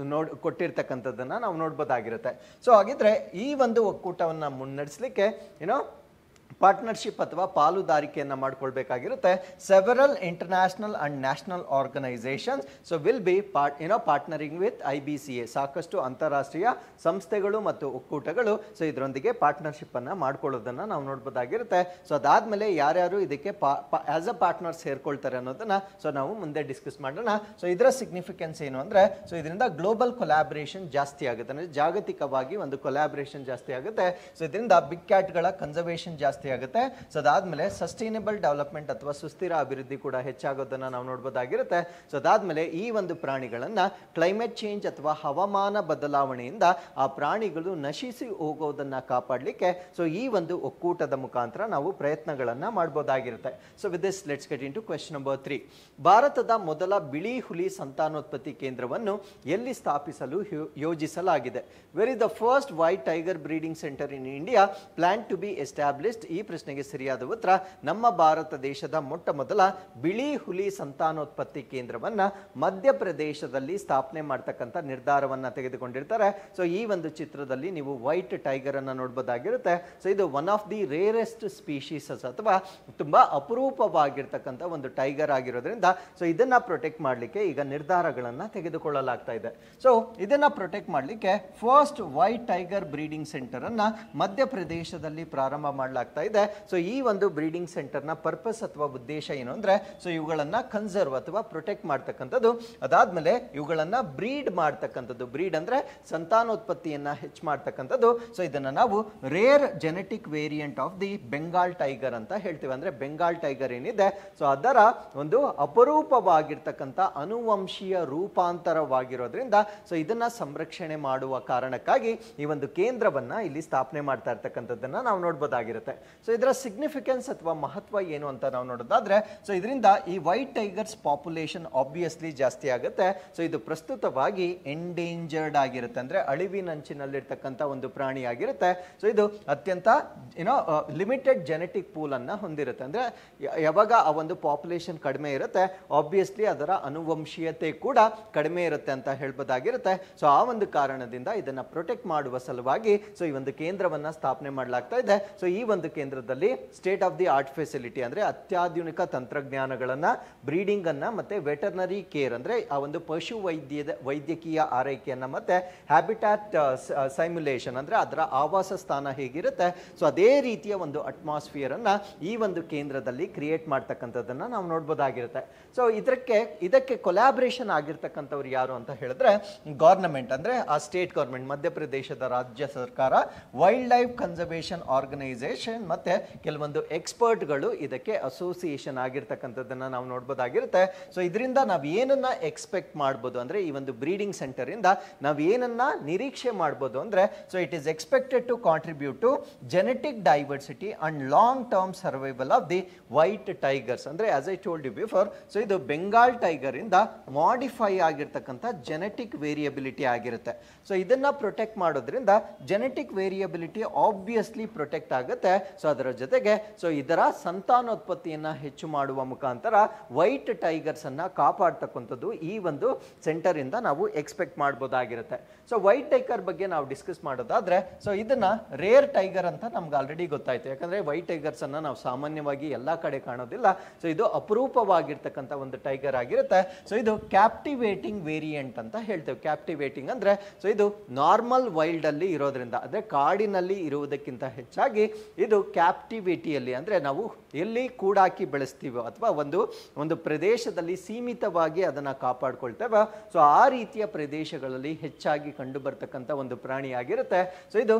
ಕೊಟ್ಟಿರ್ತಕ್ಕಂಥದ್ದನ್ನ ನಾವು ನೋಡಬಹುದಾಗಿರುತ್ತೆ. ಸೊ ಹಾಗಿದ್ರೆ ಈ ಒಂದು ಒಕ್ಕೂಟವನ್ನ ಮುನ್ನಡೆಸಲಿಕ್ಕೆ ಪಾರ್ಟ್ನರ್ಶಿಪ್ ಅಥವಾ ಪಾಲುದಾರಿಕೆಯನ್ನು ಮಾಡಿಕೊಳ್ಬೇಕಾಗಿರುತ್ತೆ. Several international and national organisations so will be partnering with IBCA. ಸಾಕಷ್ಟು ಅಂತಾರಾಷ್ಟ್ರೀಯ ಸಂಸ್ಥೆಗಳು ಮತ್ತು ಒಕ್ಕೂಟಗಳು ಸೊ ಇದರೊಂದಿಗೆ ಪಾರ್ಟ್ನರ್ಶಿಪ್ ಅನ್ನ ಮಾಡ್ಕೊಳ್ಳೋದನ್ನ ನಾವು ನೋಡಬಹುದಾಗಿರುತ್ತೆ. ಸೊ ಅದಾದ್ಮೇಲೆ ಯಾರ್ಯಾರು ಇದಕ್ಕೆ ಆಸ್ ಅ ಪಾರ್ಟ್ನರ್ ಸೇರ್ಕೊಳ್ತಾರೆ ಅನ್ನೋದನ್ನ ಸೊ ನಾವು ಮುಂದೆ ಡಿಸ್ಕಸ್ ಮಾಡೋಣ. ಸೊ ಇದರ ಸಿಗ್ನಿಫಿಕೆನ್ಸ್ ಏನು ಅಂದ್ರೆ ಸೊ ಇದರಿಂದ ಗ್ಲೋಬಲ್ ಕೊಲಾಬ್ರೇಷನ್ ಜಾಸ್ತಿ ಆಗುತ್ತೆ, ಅಂದ್ರೆ ಜಾಗತಿಕವಾಗಿ ಒಂದು ಕೊಲಾಬ್ರೇಷನ್ ಜಾಸ್ತಿ ಆಗುತ್ತೆ. ಸೊ ಇದರಿಂದ ಬಿಗ್ ಕ್ಯಾಟ್ಗಳ ಕನ್ಸರ್ವೇಷನ್ ಜಾಸ್ತಿ ಆಗುತ್ತೆ. ಸೊ ಅದಾದ್ಮೇಲೆ ಸಸ್ಟೈನಬಲ್ ಡೆವಲಪ್ಮೆಂಟ್ ಅಥವಾ ಸುಸ್ಥಿರ ಅಭಿವೃದ್ಧಿ ಕೂಡ ಹೆಚ್ಚಾಗೋದನ್ನ ನಾವು ನೋಡಬಹುದಾಗಿರುತ್ತೆ. ಸೊ ಅದಾದ್ಮೇಲೆ ಈ ಒಂದು ಪ್ರಾಣಿಗಳನ್ನ ಕ್ಲೈಮೇಟ್ ಚೇಂಜ್ ಅಥವಾ ಹವಾಮಾನ ಬದಲಾವಣೆಯಿಂದ ಆ ಪ್ರಾಣಿಗಳು ನಶಿಸಿ ಹೋಗೋದನ್ನ ಕಾಪಾಡಲಿಕ್ಕೆ ಸೊ ಈ ಒಂದು ಒಕ್ಕೂಟದ ಮುಖಾಂತರ ನಾವು ಪ್ರಯತ್ನಗಳನ್ನ ಮಾಡಬಹುದಾಗಿರುತ್ತೆ. So with this let's get into question number 3. ಭಾರತದ ಮೊದಲ ಬಿಳಿ ಹುಲಿ ಸಂತಾನೋತ್ಪತ್ತಿ ಕೇಂದ್ರವನ್ನು ಎಲ್ಲಿ ಸ್ಥಾಪಿಸಲು ಯೋಜಿಸಲಾಗಿದೆ? Where is the first white tiger breeding centre in India plan to be established? ಈ ಪ್ರಶ್ನೆಗೆ ಸರಿಯಾದ ಉತ್ತರ ನಮ್ಮ ಭಾರತ ದೇಶದ ಮೊಟ್ಟ ಮೊದಲ ಬಿಳಿ ಹುಲಿ ಸಂತಾನೋತ್ಪತ್ತಿ ಕೇಂದ್ರವನ್ನ ಮಧ್ಯಪ್ರದೇಶದಲ್ಲಿ ಸ್ಥಾಪನೆ ಮಾಡ್ತಕ್ಕಂಥ ನಿರ್ಧಾರವನ್ನ ತೆಗೆದುಕೊಂಡಿರ್ತಾರೆ. ಸೊ ಈ ಒಂದು ಚಿತ್ರದಲ್ಲಿ ನೀವು ವೈಟ್ ಟೈಗರ್ ಅನ್ನ ನೋಡಬಹುದಾಗಿರುತ್ತೆ. ಸೊ ಇದು one of the rarest species ಅಥವಾ ತುಂಬಾ ಅಪರೂಪವಾಗಿರ್ತಕ್ಕಂಥ ಒಂದು ಟೈಗರ್ ಆಗಿರೋದ್ರಿಂದ ಸೊ ಇದನ್ನ ಪ್ರೊಟೆಕ್ಟ್ ಮಾಡಲಿಕ್ಕೆ ಈಗ ನಿರ್ಧಾರಗಳನ್ನ ತೆಗೆದುಕೊಳ್ಳಲಾಗ್ತಾ ಇದೆ. ಸೊ ಇದನ್ನ ಪ್ರೊಟೆಕ್ಟ್ ಮಾಡಲಿಕ್ಕೆ first white tiger breeding centre ಅನ್ನ ಮಧ್ಯಪ್ರದೇಶದಲ್ಲಿ ಪ್ರಾರಂಭ ಮಾಡಲಾಗ್ತಾ ಇದೆ. ಸೊ ಈ ಒಂದು ಬ್ರೀಡಿಂಗ್ ಸೆಂಟರ್ ನ ಪರ್ಪಸ್ ಅಥವಾ ಉದ್ದೇಶ ಏನು ಅಂದ್ರೆ ಸೊ ಇವುಗಳನ್ನ ಕನ್ಸರ್ವ್ ಅಥವಾ ಪ್ರೊಟೆಕ್ಟ್ ಮಾಡ್ತಕ್ಕಂಥದ್ದು, ಅದಾದ್ಮೇಲೆ ಇವುಗಳನ್ನ ಬ್ರೀಡ್ ಮಾಡ್ತಕ್ಕಂಥದ್ದು. ಬ್ರೀಡ್ ಅಂದ್ರೆ ಸಂತಾನೋತ್ಪತ್ತಿಯನ್ನ ಹೆಚ್ಚು ಮಾಡ್ತಕ್ಕಂಥದ್ದು. ಸೊ ಇದನ್ನ ನಾವು rare genetic variant of the Bengal tiger ಅಂತ ಹೇಳ್ತೀವಿ. ಅಂದ್ರೆ ಬೆಂಗಾಲ್ ಟೈಗರ್ ಏನಿದೆ ಸೊ ಅದರ ಒಂದು ಅಪರೂಪವಾಗಿರ್ತಕ್ಕಂಥ ಅನುವಂಶೀಯ ರೂಪಾಂತರವಾಗಿರೋದ್ರಿಂದ ಸೊ ಇದನ್ನ ಸಂರಕ್ಷಣೆ ಮಾಡುವ ಕಾರಣಕ್ಕಾಗಿ ಈ ಒಂದು ಕೇಂದ್ರವನ್ನ ಇಲ್ಲಿ ಸ್ಥಾಪನೆ ಮಾಡ್ತಾ ಇರ್ತಕ್ಕಂಥದ್ದನ್ನ ನಾವು ನೋಡಬಹುದಾಗಿರುತ್ತೆ. ಸೊ ಇದರ ಸಿಗ್ನಿಫಿಕೆನ್ಸ್ ಅಥವಾ ಮಹತ್ವ ಏನು ಅಂತ ನಾವು ನೋಡೋದಾದ್ರೆ ಸೊ ಇದರಿಂದ ಈ ವೈಟ್ ಟೈಗರ್ಸ್ ಪಾಪ್ಯುಲೇಷನ್ ಆಬ್ವಿಯಸ್ಲಿ ಜಾಸ್ತಿ ಆಗುತ್ತೆ. ಸೊ ಇದು ಪ್ರಸ್ತುತವಾಗಿ ಎಂಡೇಂಜರ್ಡ್ ಆಗಿರುತ್ತೆ, ಅಂದ್ರೆ ಅಳಿವಿನಂಚಿನಲ್ಲಿರ್ತಕ್ಕಂಥ ಒಂದು ಪ್ರಾಣಿ ಆಗಿರುತ್ತೆ. ಸೊ ಇದು ಅತ್ಯಂತ ಲಿಮಿಟೆಡ್ ಜೆನೆಟಿಕ್ ಪೂಲ್ ಅನ್ನ ಹೊಂದಿರುತ್ತೆ. ಅಂದ್ರೆ ಯಾವಾಗ ಆ ಒಂದು ಪಾಪ್ಯುಲೇಷನ್ ಕಡಿಮೆ ಇರುತ್ತೆ ಆಬ್ವಿಯಸ್ಲಿ ಅದರ ಅನುವಂಶೀಯತೆ ಕೂಡ ಕಡಿಮೆ ಇರುತ್ತೆ ಅಂತ ಹೇಳ್ಬೋದಾಗಿರುತ್ತೆ. ಸೊ ಆ ಒಂದು ಕಾರಣದಿಂದ ಇದನ್ನ ಪ್ರೊಟೆಕ್ಟ್ ಮಾಡುವ ಸಲುವಾಗಿ ಸೊ ಈ ಒಂದು ಕೇಂದ್ರವನ್ನ ಸ್ಥಾಪನೆ ಮಾಡಲಾಗ್ತಾ ಇದೆ. ಸೊ ಈ ಒಂದು ಕೇಂದ್ರದಲ್ಲಿ state of the art facility ಅಂದ್ರೆ ಅತ್ಯಾಧುನಿಕ ತಂತ್ರಜ್ಞಾನಗಳನ್ನ, ಬ್ರೀಡಿಂಗ್ ಅನ್ನ ಮತ್ತೆ ವೆಟರ್ನರಿ ಕೇರ್ ಅಂದ್ರೆ ಆ ಒಂದು ಪಶು ವೈದ್ಯಕೀಯ ಆರೈಕೆಯನ್ನ ಮತ್ತೆ ಹ್ಯಾಬಿಟ್ಯಾಟ್ ಸೈಮ್ಯುಲೇಷನ್ ಅಂದ್ರೆ ಅದರ ಆವಾಸ ಸ್ಥಾನ ಹೇಗಿರುತ್ತೆ ಸೊ ಅದೇ ರೀತಿಯ ಒಂದು ಅಟ್ಮಾಸ್ಫಿಯರ್ ಅನ್ನ ಈ ಒಂದು ಕೇಂದ್ರದಲ್ಲಿ ಕ್ರಿಯೇಟ್ ಮಾಡ್ತಕ್ಕಂಥದ್ದನ್ನ ನಾವು ನೋಡಬಹುದಾಗಿರುತ್ತೆ. ಸೊ ಇದಕ್ಕೆ ಕೊಲಾಬ್ರೇಷನ್ ಆಗಿರ್ತಕ್ಕಂಥವ್ರು ಯಾರು ಅಂತ ಹೇಳಿದ್ರೆ ಗವರ್ನಮೆಂಟ್ ಅಂದ್ರೆ ಆ ಸ್ಟೇಟ್ ಗವರ್ನಮೆಂಟ್, ಮಧ್ಯಪ್ರದೇಶದ ರಾಜ್ಯ ಸರ್ಕಾರ, ವೈಲ್ಡ್ ಲೈಫ್ ಕನ್ಸರ್ವೇಷನ್ ಆರ್ಗನೈಸೇಷನ್ ಮತ್ತೆ ಕೆಲವೊಂದು ಎಕ್ಸ್ಪರ್ಟ್ಗಳು ಇದಕ್ಕೆ ಅಸೋಸಿಯೇಷನ್ ಆಗಿರ್ತಕ್ಕಂಥದ್ದನ್ನ ನಾವು ನೋಡಬಹುದಾಗಿರುತ್ತೆ. ಸೊ ಇದರಿಂದ ನಾವು ಏನನ್ನ ಎಕ್ಸ್ಪೆಕ್ಟ್ ಮಾಡ್ಬೋದು ಅಂದ್ರೆ ಈ ಒಂದು ಬ್ರೀಡಿಂಗ್ ಸೆಂಟರ್ ಇಂದ ನಾವು ಏನನ್ನ ನಿರೀಕ್ಷೆ ಮಾಡ್ಬೋದು ಅಂದ್ರೆ so it is expected to contribute to genetic diversity and long term survival of the white tigers. ಅಂದ್ರೆ as I told you before so ಇದು ಬೆಂಗಾಲ್ ಟೈಗರ್ ಇಂದ ಮಾಡಿಫೈ ಆಗಿರ್ತಕ್ಕಂಥ ಜೆನೆಟಿಕ್ ವೇರಿಯಬಿಲಿಟಿ ಆಗಿರುತ್ತೆ. ಸೊ ಇದನ್ನ ಪ್ರೊಟೆಕ್ಟ್ ಮಾಡೋದ್ರಿಂದ ಜೆನೆಟಿಕ್ ವೇರಿಯಬಿಲಿಟಿ ಆಬ್ವಿಯಸ್ಲಿ ಪ್ರೊಟೆಕ್ಟ್ ಆಗುತ್ತೆ. So ಅದರ ಜೊತೆಗೆ ಸೊ ಇದರ ಸಂತಾನೋತ್ಪತ್ತಿಯನ್ನ ಹೆಚ್ಚು ಮಾಡುವ ಮುಖಾಂತರ ವೈಟ್ ಟೈಗರ್ಸ್ ಅನ್ನ ಕಾಪಾಡ್ತಕ್ಕಂಥದ್ದು ಈ ಒಂದು ಸೆಂಟರ್ ಇಂದ ನಾವು ಎಕ್ಸ್ಪೆಕ್ಟ್ ಮಾಡಬಹುದಾಗಿರುತ್ತೆ. ಸೊ ವೈಟ್ ಟೈಗರ್ ಬಗ್ಗೆ ನಾವು ಡಿಸ್ಕಸ್ ಮಾಡೋದಾದ್ರೆ ಸೊ ಇದನ್ನ ರೇರ್ ಟೈಗರ್ ಅಂತ ನಮ್ಗೆ ಆಲ್ರೆಡಿ ಗೊತ್ತಾಯ್ತು, ಯಾಕಂದ್ರೆ ವೈಟ್ ಟೈಗರ್ಸ್ ಅನ್ನ ನಾವು ಸಾಮಾನ್ಯವಾಗಿ ಎಲ್ಲಾ ಕಡೆ ಕಾಣೋದಿಲ್ಲ. ಸೊ ಇದು ಅಪರೂಪವಾಗಿರ್ತಕ್ಕಂಥ ಒಂದು ಟೈಗರ್ ಆಗಿರುತ್ತೆ. ಸೊ ಇದು ಕ್ಯಾಪ್ಟಿವೇಟಿಂಗ್ ವೇರಿಯಂಟ್ ಅಂತ ಹೇಳ್ತೇವೆ. ಕ್ಯಾಪ್ಟಿವೇಟಿಂಗ್ ಅಂದ್ರೆ ಸೊ ಇದು ನಾರ್ಮಲ್ ವೈಲ್ಡ್ ಅಲ್ಲಿ ಇರೋದ್ರಿಂದ ಅಂದ್ರೆ ಕಾಡಿನಲ್ಲಿ ಇರುವುದಕ್ಕಿಂತ ಹೆಚ್ಚಾಗಿ ಇದು ಕ್ಯಾಪ್ಟಿವಿಟಿಯಲ್ಲಿ ಅಂದ್ರೆ ನಾವು ಎಲ್ಲಿ ಕೂಡಾಕಿ ಬೆಳೆಸ್ತೀವೋ ಅಥವಾ ಒಂದು ಪ್ರದೇಶದಲ್ಲಿ ಸೀಮಿತವಾಗಿ ಅದನ್ನ ಕಾಪಾಡ್ಕೊಳ್ತೇವೆ, ಸೊ ಆ ರೀತಿಯ ಪ್ರದೇಶಗಳಲ್ಲಿ ಹೆಚ್ಚಾಗಿ ಕಂಡು ಬರ್ತಕ್ಕಂಥ ಒಂದು ಪ್ರಾಣಿ ಆಗಿರುತ್ತೆ. ಸೊ ಇದು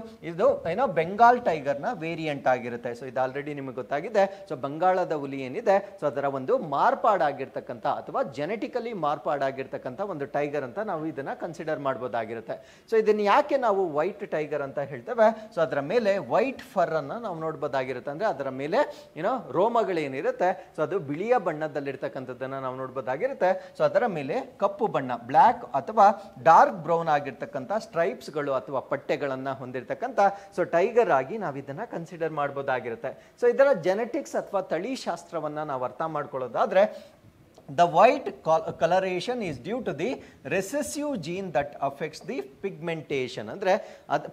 ಏನೋ ಬೆಂಗಾಲ್ ಟೈಗರ್ ನ ವೇರಿಯಂಟ್ ಆಗಿರುತ್ತೆ. ಸೊ ಇದು ಆಲ್ರೆಡಿ ನಿಮಗೆ ಗೊತ್ತಾಗಿದೆ. ಸೊ ಬಂಗಾಳದ ಹುಲಿ ಏನಿದೆ ಸೊ ಅದರ ಒಂದು ಮಾರ್ಪಾಡಾಗಿರ್ತಕ್ಕಂಥ ಅಥವಾ ಜೆನೆಟಿಕಲಿ ಮಾರ್ಪಾಡಾಗಿರ್ತಕ್ಕಂಥ ಒಂದು ಟೈಗರ್ ಅಂತ ನಾವು ಇದನ್ನ ಕನ್ಸಿಡರ್ ಮಾಡಬಹುದಾಗಿರುತ್ತೆ. ಸೊ ಇದನ್ನ ಯಾಕೆ ನಾವು ವೈಟ್ ಟೈಗರ್ ಅಂತ ಹೇಳ್ತೇವೆ? ಸೊ ಅದರ ಮೇಲೆ ವೈಟ್ ಫರ್ ಅನ್ನ ನಾವು ನೋಡ್ಬೋದಾಗಿರುತ್ತೆ. ಅಂದ್ರೆ ಅದರ ಮೇಲೆ ಏನೋ ರೋಮಗಳೇನಿರುತ್ತೆ ಸೊ ಅದು ಬಿಳಿಯ ಬಣ್ಣದಲ್ಲಿರ್ತಕ್ಕಂಥದ್ದನ್ನ ನಾವು ನೋಡ್ಬೋದಾಗಿರುತ್ತೆ. ಸೊ ಅದರ ಮೇಲೆ ಕಪ್ಪು ಬಣ್ಣ ಬ್ಲ್ಯಾಕ್ ಅಥವಾ ಡಾರ್ಕ್ ಬ್ರೌನ್ ಆಗಿರ್ತಕ್ಕಂಥ ಸ್ಟ್ರೈಪ್ಸ್ ಗಳು ಅಥವಾ ಪಟ್ಟೆಗಳನ್ನ ಹೊಂದಿರತಕ್ಕಂಥ ಸೊ ಟೈಗರ್ ಆಗಿ ನಾವು ಇದನ್ನ ಕನ್ಸಿಡರ್ ಮಾಡಬಹುದಾಗಿರುತ್ತೆ. ಸೊ ಇದರ ಜೆನೆಟಿಕ್ಸ್ ಅಥವಾ ತಳಿಶಾಸ್ತ್ರವನ್ನ ನಾವು ಅರ್ಥ ಮಾಡ್ಕೊಳ್ಳೋದಾದ್ರೆ the white coloration is due to the recessive gene that affects the pigmentation. ಅಂದ್ರೆ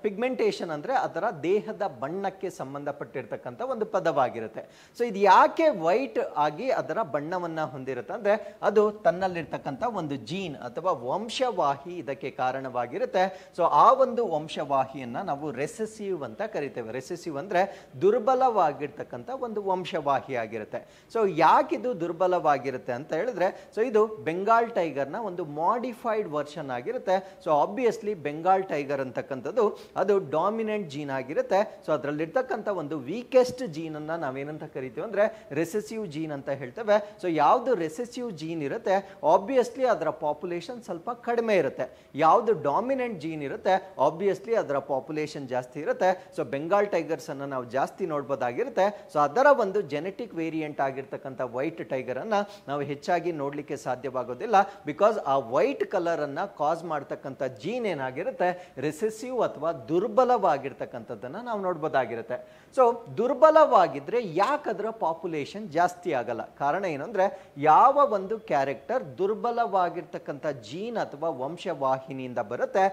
ಪಿಗ್ಮೆಂಟೇಷನ್ ಅಂದ್ರೆ ಅದರ ದೇಹದ ಬಣ್ಣಕ್ಕೆ ಸಂಬಂಧಪಟ್ಟಿರ್ತಕ್ಕಂಥ ಒಂದು ಪದವಾಗಿರುತ್ತೆ. ಸೊ ಇದು ಯಾಕೆ ವೈಟ್ ಆಗಿ ಅದರ ಬಣ್ಣವನ್ನ ಹೊಂದಿರುತ್ತೆ ಅಂದ್ರೆ ಅದು ತನ್ನಲ್ಲಿರ್ತಕ್ಕಂಥ ಒಂದು ಜೀನ್ ಅಥವಾ ವಂಶವಾಹಿ ಇದಕ್ಕೆ ಕಾರಣವಾಗಿರುತ್ತೆ. ಸೊ ಆ ಒಂದು ವಂಶವಾಹಿಯನ್ನ ನಾವು ರೆಸೆಸಿವ್ ಅಂತ ಕರಿತೇವೆ. ರೆಸೆಸಿವ್ ಅಂದ್ರೆ ದುರ್ಬಲವಾಗಿರ್ತಕ್ಕಂಥ ಒಂದು ವಂಶವಾಹಿ ಆಗಿರುತ್ತೆ. ಸೊ ಯಾಕಿದು ದುರ್ಬಲವಾಗಿರುತ್ತೆ ಅಂತ ಹೇಳಿದ್ರೆ ಸೊ ಇದು ಬೆಂಗಾಲ್ ಟೈಗರ್ ನ ಒಂದು ಮಾಡಿಫೈಡ್ ವರ್ಷನ್ ಆಗಿರುತ್ತೆ. ಸೊ ಆಬ್ವಿಯಸ್ಲಿ ಬೆಂಗಾಲ್ ಟೈಗರ್ ಅಂತಕ್ಕಂಥದ್ದು ಅದು ಡಾಮಿನೆಂಟ್ ಜೀನ್ ಆಗಿರುತ್ತೆ. ಸೊ ಅದರಲ್ಲಿರ್ತಕ್ಕಂಥ ಒಂದು ವೀಕೆಸ್ಟ್ ಜೀನ್ ಅನ್ನ ನಾವೇನಂತ ಕರಿತೀವಿ ಅಂದ್ರೆ ರೆಸೆಸಿವ್ ಜೀನ್ ಅಂತ ಹೇಳ್ತೇವೆ. ಸೊ ಯಾವ್ದು ರೆಸೆಸಿವ್ ಜೀನ್ ಇರುತ್ತೆ ಆಬ್ವಿಯಸ್ಲಿ ಅದರ ಪಾಪ್ಯುಲೇಷನ್ ಸ್ವಲ್ಪ ಕಡಿಮೆ ಇರುತ್ತೆ. ಯಾವ್ದು ಡಾಮಿನೆಂಟ್ ಜೀನ್ ಇರುತ್ತೆ ಆಬ್ವಿಯಸ್ಲಿ ಅದರ ಪಾಪ್ಯುಲೇಷನ್ ಜಾಸ್ತಿ ಇರುತ್ತೆ. ಸೊ ಬೆಂಗಾಲ್ ಟೈಗರ್ಸ್ ಅನ್ನ ನಾವು ಜಾಸ್ತಿ ನೋಡ್ಬೋದಾಗಿರುತ್ತೆ. ಸೊ ಅದರ ಒಂದು ಜೆನೆಟಿಕ್ ವೇರಿಯಂಟ್ ಆಗಿರ್ತಕ್ಕಂಥ ವೈಟ್ ಟೈಗರ್ ಅನ್ನ ನಾವು ಹೆಚ್ಚಾಗಿ ನೋಡ್ಲಿಕ್ಕೆ ಸಾಧ್ಯವಾಗೋದಿಲ್ಲ. ಬಿಕಾಸ್ ಆ ವೈಟ್ ಕಲರ್ ಅನ್ನ ಕಾಸ್ ಮಾಡ್ತಕ್ಕಂಥ ಜೀನ್ ಏನಾಗಿರುತ್ತೆ ರೆಸೆಸಿವ್ ಅಥವಾ ದುರ್ಬಲವಾಗಿರ್ತಕ್ಕಂಥದ್ದನ್ನ ನಾವು ನೋಡ್ಬೋದಾಗಿರುತ್ತೆ. ಸೊ ದುರ್ಬಲವಾಗಿದ್ರೆ ಯಾಕೆ ಅದರ ಪಾಪ್ಯುಲೇಷನ್ ಜಾಸ್ತಿ ಆಗಲ್ಲ? ಕಾರಣ ಏನಂದ್ರೆ ಯಾವ ಒಂದು ಕ್ಯಾರೆಕ್ಟರ್ ದುರ್ಬಲವಾಗಿರ್ತಕ್ಕಂಥ ಜೀನ್ ಅಥವಾ ವಂಶವಾಹಿನಿಯಿಂದ ಬರುತ್ತೆ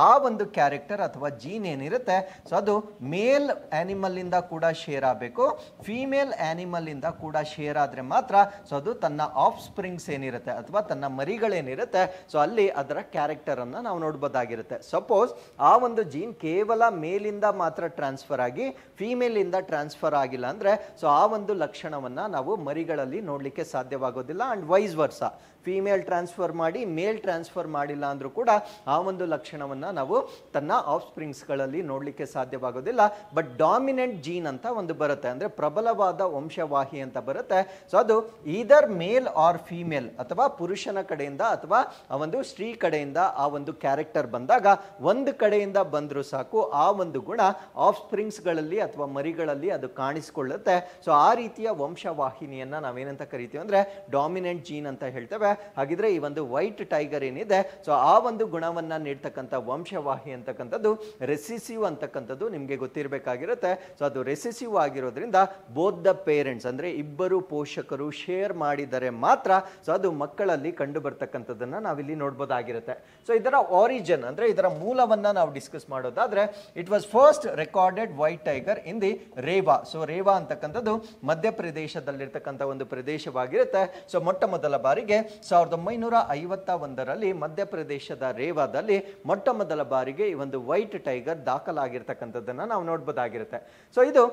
ಆ ಒಂದು ಕ್ಯಾರೆಕ್ಟರ್ ಅಥವಾ ಜೀನ್ ಏನಿರುತ್ತೆ ಸೊ ಅದು ಮೇಲ್ ಆನಿಮಲ್ ಇಂದ ಕೂಡ ಶೇರ್ ಆಗಬೇಕು, ಫಿಮೇಲ್ ಆನಿಮಲ್ ಇಂದ ಕೂಡ ಶೇರ್ ಆದ್ರೆ ಮಾತ್ರ ಸೊ ಅದು ತನ್ನ ಆಫ್ ಸ್ಪ್ರಿಂಗ್ಸ್ ಏನಿರುತ್ತೆ ಅಥವಾ ತನ್ನ ಮರಿಗಳೇನಿರುತ್ತೆ ಸೊ ಅಲ್ಲಿ ಅದರ ಕ್ಯಾರೆಕ್ಟರ್ ಅನ್ನ ನಾವು ನೋಡ್ಬೋದಾಗಿರುತ್ತೆ. ಸಪೋಸ್ ಆ ಒಂದು ಜೀನ್ ಕೇವಲ ಮೇಲಿಂದ ಮಾತ್ರ ಟ್ರಾನ್ಸ್ಫರ್ ಆಗಿ ಫಿಮೇಲ್ ಇಂದ ಟ್ರಾನ್ಸ್ಫರ್ ಆಗಿಲ್ಲ ಅಂದ್ರೆ ಸೊ ಆ ಒಂದು ಲಕ್ಷಣವನ್ನ ನಾವು ಮರಿಗಳಲ್ಲಿ ನೋಡ್ಲಿಕ್ಕೆ ಸಾಧ್ಯವಾಗೋದಿಲ್ಲ. And vice Versa female transfer ಮಾಡಿ ಮೇಲ್ ಟ್ರಾನ್ಸ್ಫರ್ ಮಾಡಿಲ್ಲ ಅಂದ್ರೂ ಕೂಡ ಆ ಒಂದು ಲಕ್ಷಣವನ್ನ ನಾವು ತನ್ನ ಆಫ್ ಸ್ಪ್ರಿಂಗ್ಸ್ ಗಳಲ್ಲಿ ನೋಡ್ಲಿಕ್ಕೆ ಸಾಧ್ಯವಾಗೋದಿಲ್ಲ. ಬಟ್ ಡಾಮಿನೆಂಟ್ ಜೀನ್ ಅಂತ ಒಂದು ಬರುತ್ತೆ, ಅಂದ್ರೆ ಪ್ರಬಲವಾದ ವಂಶವಾಹಿ ಅಂತ ಬರುತ್ತೆ. ಸೊ ಅದು ಈದರ್ ಮೇಲ್ ಆರ್ ಫಿಮೇಲ್ ಅಥವಾ ಪುರುಷನ ಕಡೆಯಿಂದ ಅಥವಾ ಆ ಒಂದು ಸ್ತ್ರೀ ಕಡೆಯಿಂದ ಆ ಒಂದು ಕ್ಯಾರೆಕ್ಟರ್ ಬಂದಾಗ ಒಂದು ಕಡೆಯಿಂದ ಬಂದ್ರು ಸಾಕು ಆ ಒಂದು ಗುಣ ಆಫ್ ಸ್ಪ್ರಿಂಗ್ಸ್ ಗಳಲ್ಲಿ ಅಥವಾ ಮರಿಗಳಲ್ಲಿ ಅದು ಕಾಣಿಸಿಕೊಳ್ಳುತ್ತೆ. ಸೊ ಆ ರೀತಿಯ ವಂಶವಾಹಿನಿಯನ್ನ ನಾವೇನಂತ ಕರಿತೀವಿ ಅಂದ್ರೆ ಡಾಮಿನೆಂಟ್ ಜೀನ್ ಅಂತ ಹೇಳ್ತೇವೆ. ಹಾಗಿದ್ರೆ ಈ ಒಂದು ವೈಟ್ ಟೈಗರ್ ಏನಿದೆ ಸೊ ಆ ಒಂದು ಗುಣವನ್ನ ನೀಡ್ತಕ್ಕಂಥ ವಂಶವಾಹಿ ಅಂತಕ್ಕಂಥದ್ದು ರೆಸೆಸಿವ್ ಅಂತಕ್ಕಂಥದ್ದು ನಿಮ್ಗೆ ಗೊತ್ತಿರಬೇಕಾಗಿರುತ್ತೆ. ಸೊ ಅದು ರೆಸೆಸಿವ್ ಆಗಿರೋದ್ರಿಂದ ಬೋತ್ ದ ಪೇರೆಂಟ್ಸ್ ಅಂದ್ರೆ ಇಬ್ಬರು ಪೋಷಕರು ಶೇರ್ ಮಾಡಿದರೆ ಮಾತ್ರ ಸೊ ಅದು ಮಕ್ಕಳಲ್ಲಿ ಕಂಡು ಬರ್ತಕ್ಕಂಥದ್ದನ್ನ ನಾವಿಲ್ಲಿ ನೋಡ್ಬೋದಾಗಿರುತ್ತೆ. ಸೊ ಇದರ ಆರಿಜಿನ್ ಅಂದ್ರೆ ಇದರ ಮೂಲವನ್ನ ನಾವು ಡಿಸ್ಕಸ್ ಮಾಡೋದಾದ್ರೆ it was first recorded white tiger in the Rewa. So Rewa ಅಂತಕ್ಕಂಥದ್ದು ಮಧ್ಯಪ್ರದೇಶದಲ್ಲಿರ್ತಕ್ಕಂಥ ಒಂದು ಪ್ರದೇಶವಾಗಿರುತ್ತೆ. ಸೊ ಮೊಟ್ಟ ಮೊದಲ ಬಾರಿಗೆ 1951ರಲ್ಲಿ ಮಧ್ಯಪ್ರದೇಶದ ರೇವಾದಲ್ಲಿ ಮೊಟ್ಟ ಮೊದಲ ಬಾರಿಗೆ ಈ ಒಂದು ವೈಟ್ ಟೈಗರ್ ದಾಖಲಾಗಿರ್ತಕ್ಕಂಥದ್ದನ್ನ ನಾವು ನೋಡ್ಬೋದಾಗಿರುತ್ತೆ. ಸೊ ಇದು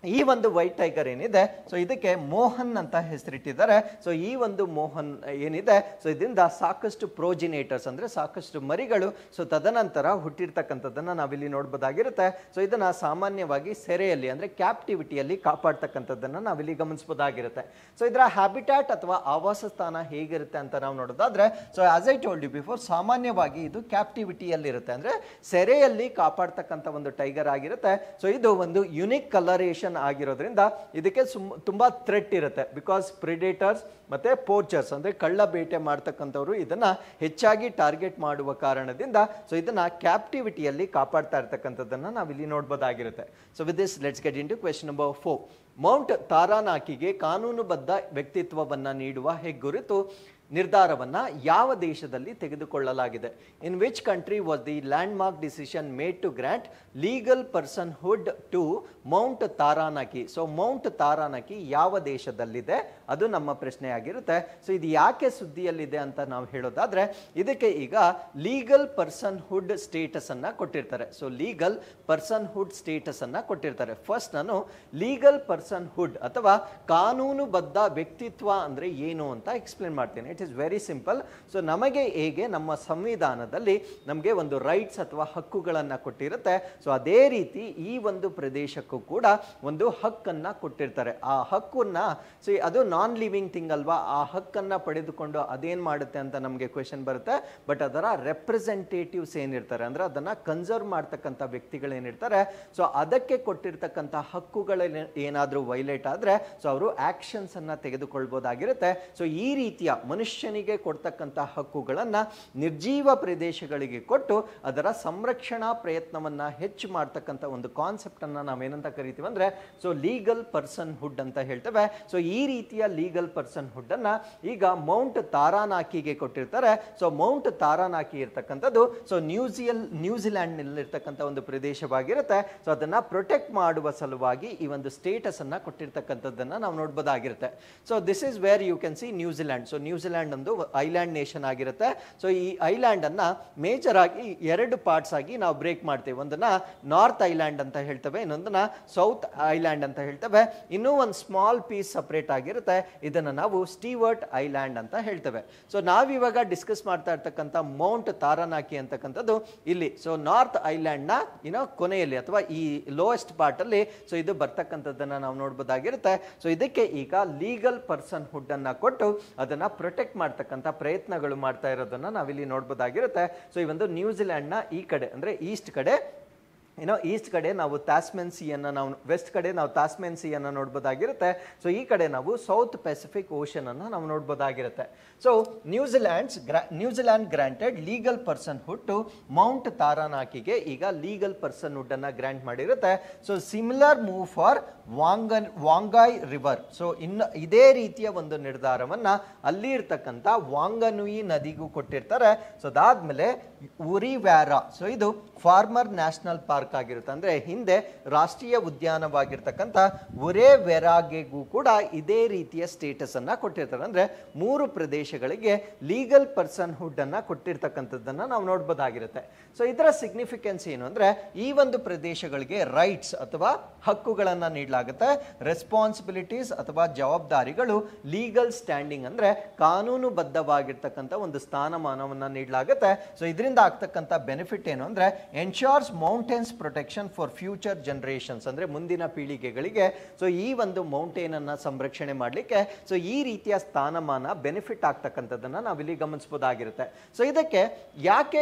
ಈ ಒಂದು ವೈಟ್ ಟೈಗರ್ ಏನಿದೆ ಸೊ ಇದಕ್ಕೆ ಮೋಹನ್ ಅಂತ ಹೆಸರಿಟ್ಟಿದ್ದಾರೆ. ಸೊ ಈ ಒಂದು ಮೋಹನ್ ಏನಿದೆ ಸೊ ಇದರಿಂದ ಸಾಕಷ್ಟು ಪ್ರೋಜಿನೇಟರ್ಸ್ ಅಂದ್ರೆ ಸಾಕಷ್ಟು ಮರಿಗಳು ಸೊ ತದನಂತರ ಹುಟ್ಟಿರ್ತಕ್ಕಂಥದ್ದನ್ನ ನಾವಿಲ್ಲಿ ನೋಡ್ಬೋದಾಗಿರುತ್ತೆ. ಸೊ ಇದನ್ನ ಸಾಮಾನ್ಯವಾಗಿ ಸೆರೆಯಲ್ಲಿ ಅಂದ್ರೆ ಕ್ಯಾಪ್ಟಿವಿಟಿಯಲ್ಲಿ ಕಾಪಾಡ್ತಕ್ಕಂಥದ್ದನ್ನ ನಾವಿಲ್ಲಿ ಗಮನಿಸಬಹುದಾಗಿರುತ್ತೆ. ಸೊ ಇದರ ಹ್ಯಾಬಿಟ್ಯಾಟ್ ಅಥವಾ ಆವಾಸ ಸ್ಥಾನ ಹೇಗಿರುತ್ತೆ ಅಂತ ನಾವು ನೋಡೋದಾದ್ರೆ so as I told you before ಸಾಮಾನ್ಯವಾಗಿ ಇದು ಕ್ಯಾಪ್ಟಿವಿಟಿಯಲ್ಲಿ ಇರುತ್ತೆ, ಅಂದ್ರೆ ಸೆರೆಯಲ್ಲಿ ಕಾಪಾಡ್ತಕ್ಕಂಥ ಒಂದು ಟೈಗರ್ ಆಗಿರುತ್ತೆ. ಸೊ ಇದು ಒಂದು ಯುನಿಕ್ ಕಲರೇಷನ್ ಪಾಪ್ಯುಲೇಷನ್ ಆಗಿರೋದ್ರಿಂದ ಇದಕ್ಕೆ ತುಂಬಾ ಥ್ರೆಟ್ ಇರುತ್ತೆ. ಬಿಕಾಸ್ ಪ್ರಿಡೇಟರ್ಸ್ ಮತ್ತೆ ಪೋಚರ್ಸ್ ಅಂದ್ರೆ ಕಳ್ಳ ಬೇಟೆ ಮಾಡ್ತಕ್ಕಂಥವ್ರು ಇದನ್ನ ಹೆಚ್ಚಾಗಿ ಟಾರ್ಗೆಟ್ ಮಾಡುವ ಕಾರಣದಿಂದ ಸೊ ಇದನ್ನ ಕ್ಯಾಪ್ಟಿವಿಟಿಯಲ್ಲಿ ಕಾಪಾಡ್ತಾ ಇರ್ತಕ್ಕಂಥದ್ದನ್ನ ನಾವಿಲ್ಲಿ ನೋಡ್ಬೋದಾಗಿರುತ್ತೆ. So with this let's get into question number 4. Mount ತಾರಾನಾಕಿಗೆ ಕಾನೂನುಬದ್ಧ ವ್ಯಕ್ತಿತ್ವವನ್ನ ನೀಡುವ ಹೆಗ್ಗುರಿತು ನಿರ್ಧಾರವನ್ನ ಯಾವ ದೇಶದಲ್ಲಿ ತೆಗೆದುಕೊಳ್ಳಲಾಗಿದೆ? In which country was the landmark decision made to grant legal personhood to Mount Taranaki? So Mount Taranaki ಯಾವ ದೇಶದಲ್ಲಿದೆ ಅದು ನಮ್ಮ ಪ್ರಶ್ನೆ ಆಗಿರುತ್ತೆ. ಸೊ ಇದು ಯಾಕೆ ಸುದ್ದಿಯಲ್ಲಿದೆ ಅಂತ ನಾವು ಹೇಳೋದಾದ್ರೆ ಇದಕ್ಕೆ ಈಗ ಲೀಗಲ್ ಪರ್ಸನ್ಹುಡ್ ಸ್ಟೇಟಸ್ ಅನ್ನ ಕೊಟ್ಟಿರ್ತಾರೆ. ಸೊ ಲೀಗಲ್ ಪರ್ಸನ್ಹುಡ್ ಸ್ಟೇಟಸ್ ಅನ್ನ ಕೊಟ್ಟಿರ್ತಾರೆ. ಫಸ್ಟ್ ನಾನು ಲೀಗಲ್ ಪರ್ಸನ್ಹುಡ್ ಅಥವಾ ಕಾನೂನುಬದ್ಧ ವ್ಯಕ್ತಿತ್ವ ಅಂದ್ರೆ ಏನು ಅಂತ ಎಕ್ಸ್ಪ್ಲೇನ್ ಮಾಡ್ತೀನಿ. It is very simple. So ನಮಗೆ ಹೇಗೆ ನಮ್ಮ ಸಂವಿಧಾನದಲ್ಲಿ ನಮಗೆ ಒಂದು ರೈಟ್ಸ್ ಅಥವಾ ಹಕ್ಕುಗಳನ್ನ ಕೊಟ್ಟಿರುತ್ತೆ, ಸೊ ಅದೇ ರೀತಿ ಈ ಒಂದು ಪ್ರದೇಶಕ್ಕೂ ಕೂಡ ಒಂದು ಹಕ್ಕನ್ನ ಕೊಟ್ಟಿರ್ತಾರೆ. ಆ ಹಕ್ಕನ್ನ ಸೊ ಅದು ನಾನ್ ಲಿವಿಂಗ್ ಥಿಂಗ್ ಅಲ್ವಾ, ಆ ಹಕ್ಕನ್ನ ಪಡೆದುಕೊಂಡು ಅದೇನ್ ಮಾಡುತ್ತೆ ಅಂತ ನಮಗೆ ಕ್ವೆಶನ್ ಬರುತ್ತೆ. ಬಟ್ ಅದರ ರೆಪ್ರೆಸೆಂಟೇಟಿವ್ಸ್ ಏನಿರ್ತಾರೆ ಅಂದ್ರೆ ಅದನ್ನ ಕನ್ಸರ್ವ್ ಮಾಡ್ತಕ್ಕಂಥ ವ್ಯಕ್ತಿಗಳೇನಿರ್ತಾರೆ, ಸೊ ಅದಕ್ಕೆ ಕೊಟ್ಟಿರ್ತಕ್ಕಂಥ ಹಕ್ಕುಗಳ ಏನಾದ್ರೂ ವೈಲೇಟ್ ಆದ್ರೆ ಸೊ ಅವರು ಆಕ್ಷನ್ಸ್ ಅನ್ನ ತೆಗೆದುಕೊಳ್ಬಹುದಾಗಿರುತ್ತೆ. ಸೊ ಈ ರೀತಿಯ ಮನುಷ್ಯನಿಗೆ ಕೊಡ್ತಕ್ಕಂಥ ಹಕ್ಕುಗಳನ್ನ ನಿರ್ಜೀವ ಪ್ರದೇಶಗಳಿಗೆ ಕೊಟ್ಟು ಅದರ ಸಂರಕ್ಷಣಾ ಪ್ರಯತ್ನವನ್ನ ಹೆಚ್ಚು ಮಾಡ್ತಕ್ಕಂಥ ಒಂದು ಕಾನ್ಸೆಪ್ಟ್ ಅನ್ನ ನಾವೇನಂತ ಕರಿತೀವಿ ಅಂದ್ರೆ ಸೊ ಲೀಗಲ್ ಪರ್ಸನ್ಹುಡ್ ಅಂತ ಹೇಳ್ತೇವೆ. ಸೊ ಈ ರೀತಿಯ ಲೀಗಲ್ ಪರ್ಸನ್ಹುಡ್ ಅನ್ನ ಈಗ ಮೌಂಟ್ ತಾರಾನಾಕಿಗೆ ಕೊಟ್ಟಿರ್ತಾರೆ. ಸೊ ಮೌಂಟ್ ತಾರಾನಾಕಿ ಇರ್ತಕ್ಕಂಥದ್ದು ಸೊ ನ್ಯೂಜಿಲ್ಯಾಂಡ್ ನಲ್ಲಿ ಇರ್ತಕ್ಕಂಥ ಒಂದು ಪ್ರದೇಶವಾಗಿರುತ್ತೆ. ಸೊ ಅದನ್ನ ಪ್ರೊಟೆಕ್ಟ್ ಮಾಡುವ ಸಲುವಾಗಿ ಈ ಒಂದು ಸ್ಟೇಟಸ್ ಅನ್ನ ಕೊಟ್ಟಿರ್ತಕ್ಕಂಥದ್ದನ್ನ ನಾವು ನೋಡಬಹುದಾಗಿರುತ್ತೆ. So this is where you can see New Zealand. So New Zealand ಒಂದು ಐಲ್ಯಾಂಡ್ ನೇಷನ್ ಆಗಿರುತ್ತೆ. ಸೊ ಈ ಐಲ್ಯಾಂಡ್ ಅನ್ನ ಮೇಜರ್ ಆಗಿ ಎರಡು ಪಾರ್ಟ್ಸ್ ಆಗಿ ನಾವು ಬ್ರೇಕ್ ಮಾಡ್ತೇವೆ. ಒಂದನ್ನ ನಾರ್ತ್ ಐಲ್ಯಾಂಡ್ ಅಂತ ಹೇಳ್ತೇವೆ, ಇನ್ನೊಂದನ್ನ ಸೌತ್ ಐಲ್ಯಾಂಡ್ ಅಂತ ಹೇಳ್ತೇವೆ. ಇನ್ನೂ ಒಂದು ಸ್ಮಾಲ್ ಪೀಸ್ ಸಪರೇಟ್ ಆಗಿರುತ್ತೆ, ಇದನ್ನ ನಾವು ಸ್ಟೀವರ್ಟ್ ಐಲ್ಯಾಂಡ್ ಅಂತ ಹೇಳ್ತೇವೆ. ಸೊ ನಾವಿವಾಗ ಡಿಸ್ಕಸ್ ಮಾಡ್ತಾ ಇರ್ತಕ್ಕಂಥ ಮೌಂಟ್ ತಾರಾನಾಕಿ ಅಂತಕ್ಕಂಥದ್ದು ಇಲ್ಲಿ ಸೊ ನಾರ್ತ್ ಐಲ್ಯಾಂಡ್ ನ ಕೊನೆಯಲ್ಲಿ ಅಥವಾ ಈ ಲೋಯೆಸ್ಟ್ ಪಾರ್ಟ್ ಅಲ್ಲಿ ಸೊ ಇದು ಬರ್ತಕ್ಕಂಥದ್ದನ್ನ ನಾವು ನೋಡಬಹುದಾಗಿರುತ್ತೆ. ಸೊ ಇದಕ್ಕೆ ಈಗ ಲೀಗಲ್ ಪರ್ಸನ್ಹುಡ್ ಅನ್ನ ಕೊಟ್ಟು ಅದನ್ನ ಪ್ರೊಟೆಕ್ಟ್ ಮಾಡ್ತಕ್ಕಂಥ ಪ್ರಯತ್ನಗಳು ಮಾಡ್ತಾ ಇರೋದನ್ನ ನಾವಿಲ್ಲಿ ನೋಡಬಹುದಾಗಿರುತ್ತೆ. ಸೊ ಈ ಒಂದು ನ್ಯೂಜಿಲ್ಯಾಂಡ್ ನ ಈ ಕಡೆ ಅಂದ್ರೆ ಈಸ್ಟ್ ಕಡೆ ಈಸ್ಟ್ ಕಡೆ ನಾವು ತಾಸ್ಮೆನ್ ಸಿ ಅನ್ನ ನಾವು ವೆಸ್ಟ್ ಕಡೆ ನಾವು ತಾಸ್ಮೆನ್ ಸಿ ಅನ್ನ ನೋಡಬಹುದಾಗಿರುತ್ತೆ. ಸೊ ಈ ಕಡೆ ನಾವು ಸೌತ್ ಪೆಸಿಫಿಕ್ ಓಷನ್ ಅನ್ನ ನಾವು ನೋಡಬಹುದಾಗಿರುತ್ತೆ. So New Zealand granted legal personhood to Mount ತಾರಾನಾಕಿಗೆ ಈಗ ಲೀಗಲ್ ಪರ್ಸನ್ಹುಡ್ ಅನ್ನ ಗ್ರಾಂಟ್ ಮಾಡಿರುತ್ತೆ. So similar move for Whanganui river. So ಇನ್ನು ಇದೇ ರೀತಿಯ ಒಂದು ನಿರ್ಧಾರವನ್ನ ಅಲ್ಲಿ ಇರ್ತಕ್ಕಂಥ ವಾಂಗನುಯಿ ನದಿಗೂ ಕೊಟ್ಟಿರ್ತಾರೆ. ಸೊ ಅದಾದ್ಮೇಲೆ ಉರಿವ್ಯಾರ, ಸೊ ಇದು ಫಾರ್ಮರ್ ನ್ಯಾಷನಲ್ ಪಾರ್ಕ್ ಆಗಿರುತ್ತೆ, ಅಂದ್ರೆ ಹಿಂದೆ ರಾಷ್ಟ್ರೀಯ ಉದ್ಯಾನವಾಗಿರ್ತಕ್ಕಂಥ ಉರೇವೆರಾಗೆಗೂ ಕೂಡ ಇದೇ ರೀತಿಯ ಸ್ಟೇಟಸ್ ಅನ್ನ ಕೊಟ್ಟಿರ್ತಾರೆ. ಅಂದ್ರೆ 3 ಪ್ರದೇಶಗಳಿಗೆ ಲೀಗಲ್ ಪರ್ಸನ್ಹುಡ್ ಅನ್ನ ಕೊಟ್ಟಿರ್ತಕ್ಕಂಥದ್ದನ್ನ ನಾವು ನೋಡಬಹುದಾಗಿರುತ್ತೆ. ಸೊ ಇದರ ಸಿಗ್ನಿಫಿಕೆನ್ಸ್ ಏನು ಅಂದ್ರೆ ಈ ಒಂದು ಪ್ರದೇಶಗಳಿಗೆ ರೈಟ್ಸ್ ಅಥವಾ ಹಕ್ಕುಗಳನ್ನ ನೀಡಲಾಗುತ್ತೆ, ರೆಸ್ಪಾನ್ಸಿಬಿಲಿಟೀಸ್ ಅಥವಾ ಜವಾಬ್ದಾರಿಗಳು, ಲೀಗಲ್ ಸ್ಟ್ಯಾಂಡಿಂಗ್ ಅಂದ್ರೆ ಕಾನೂನುಬದ್ಧವಾಗಿರ್ತಕ್ಕಂಥ ಒಂದು ಸ್ಥಾನಮಾನವನ್ನ ನೀಡಲಾಗುತ್ತೆ. ಸೊ ಇದರಿಂದ ಆಗ್ತಕ್ಕಂಥ ಬೆನಿಫಿಟ್ ಏನು ಅಂದ್ರೆ ensures mountains protection for future generations, ಅಂದ್ರೆ ಮುಂದಿನ ಪೀಳಿಗೆಗಳಿಗೆ ಸೊ ಈ ಒಂದು ಮೌಂಟೇನ್ ಅನ್ನ ಸಂರಕ್ಷಣೆ ಮಾಡಲಿಕ್ಕೆ ಸೊ ಈ ರೀತಿಯ ಸ್ಥಾನಮಾನ ಬೆನಿಫಿಟ್ ಆಗ್ತಕ್ಕಂಥದ್ದನ್ನ ನಾವಿಲ್ಲಿ ಗಮನಿಸಬಹುದಾಗಿರುತ್ತೆ. ಸೊ ಇದಕ್ಕೆ ಯಾಕೆ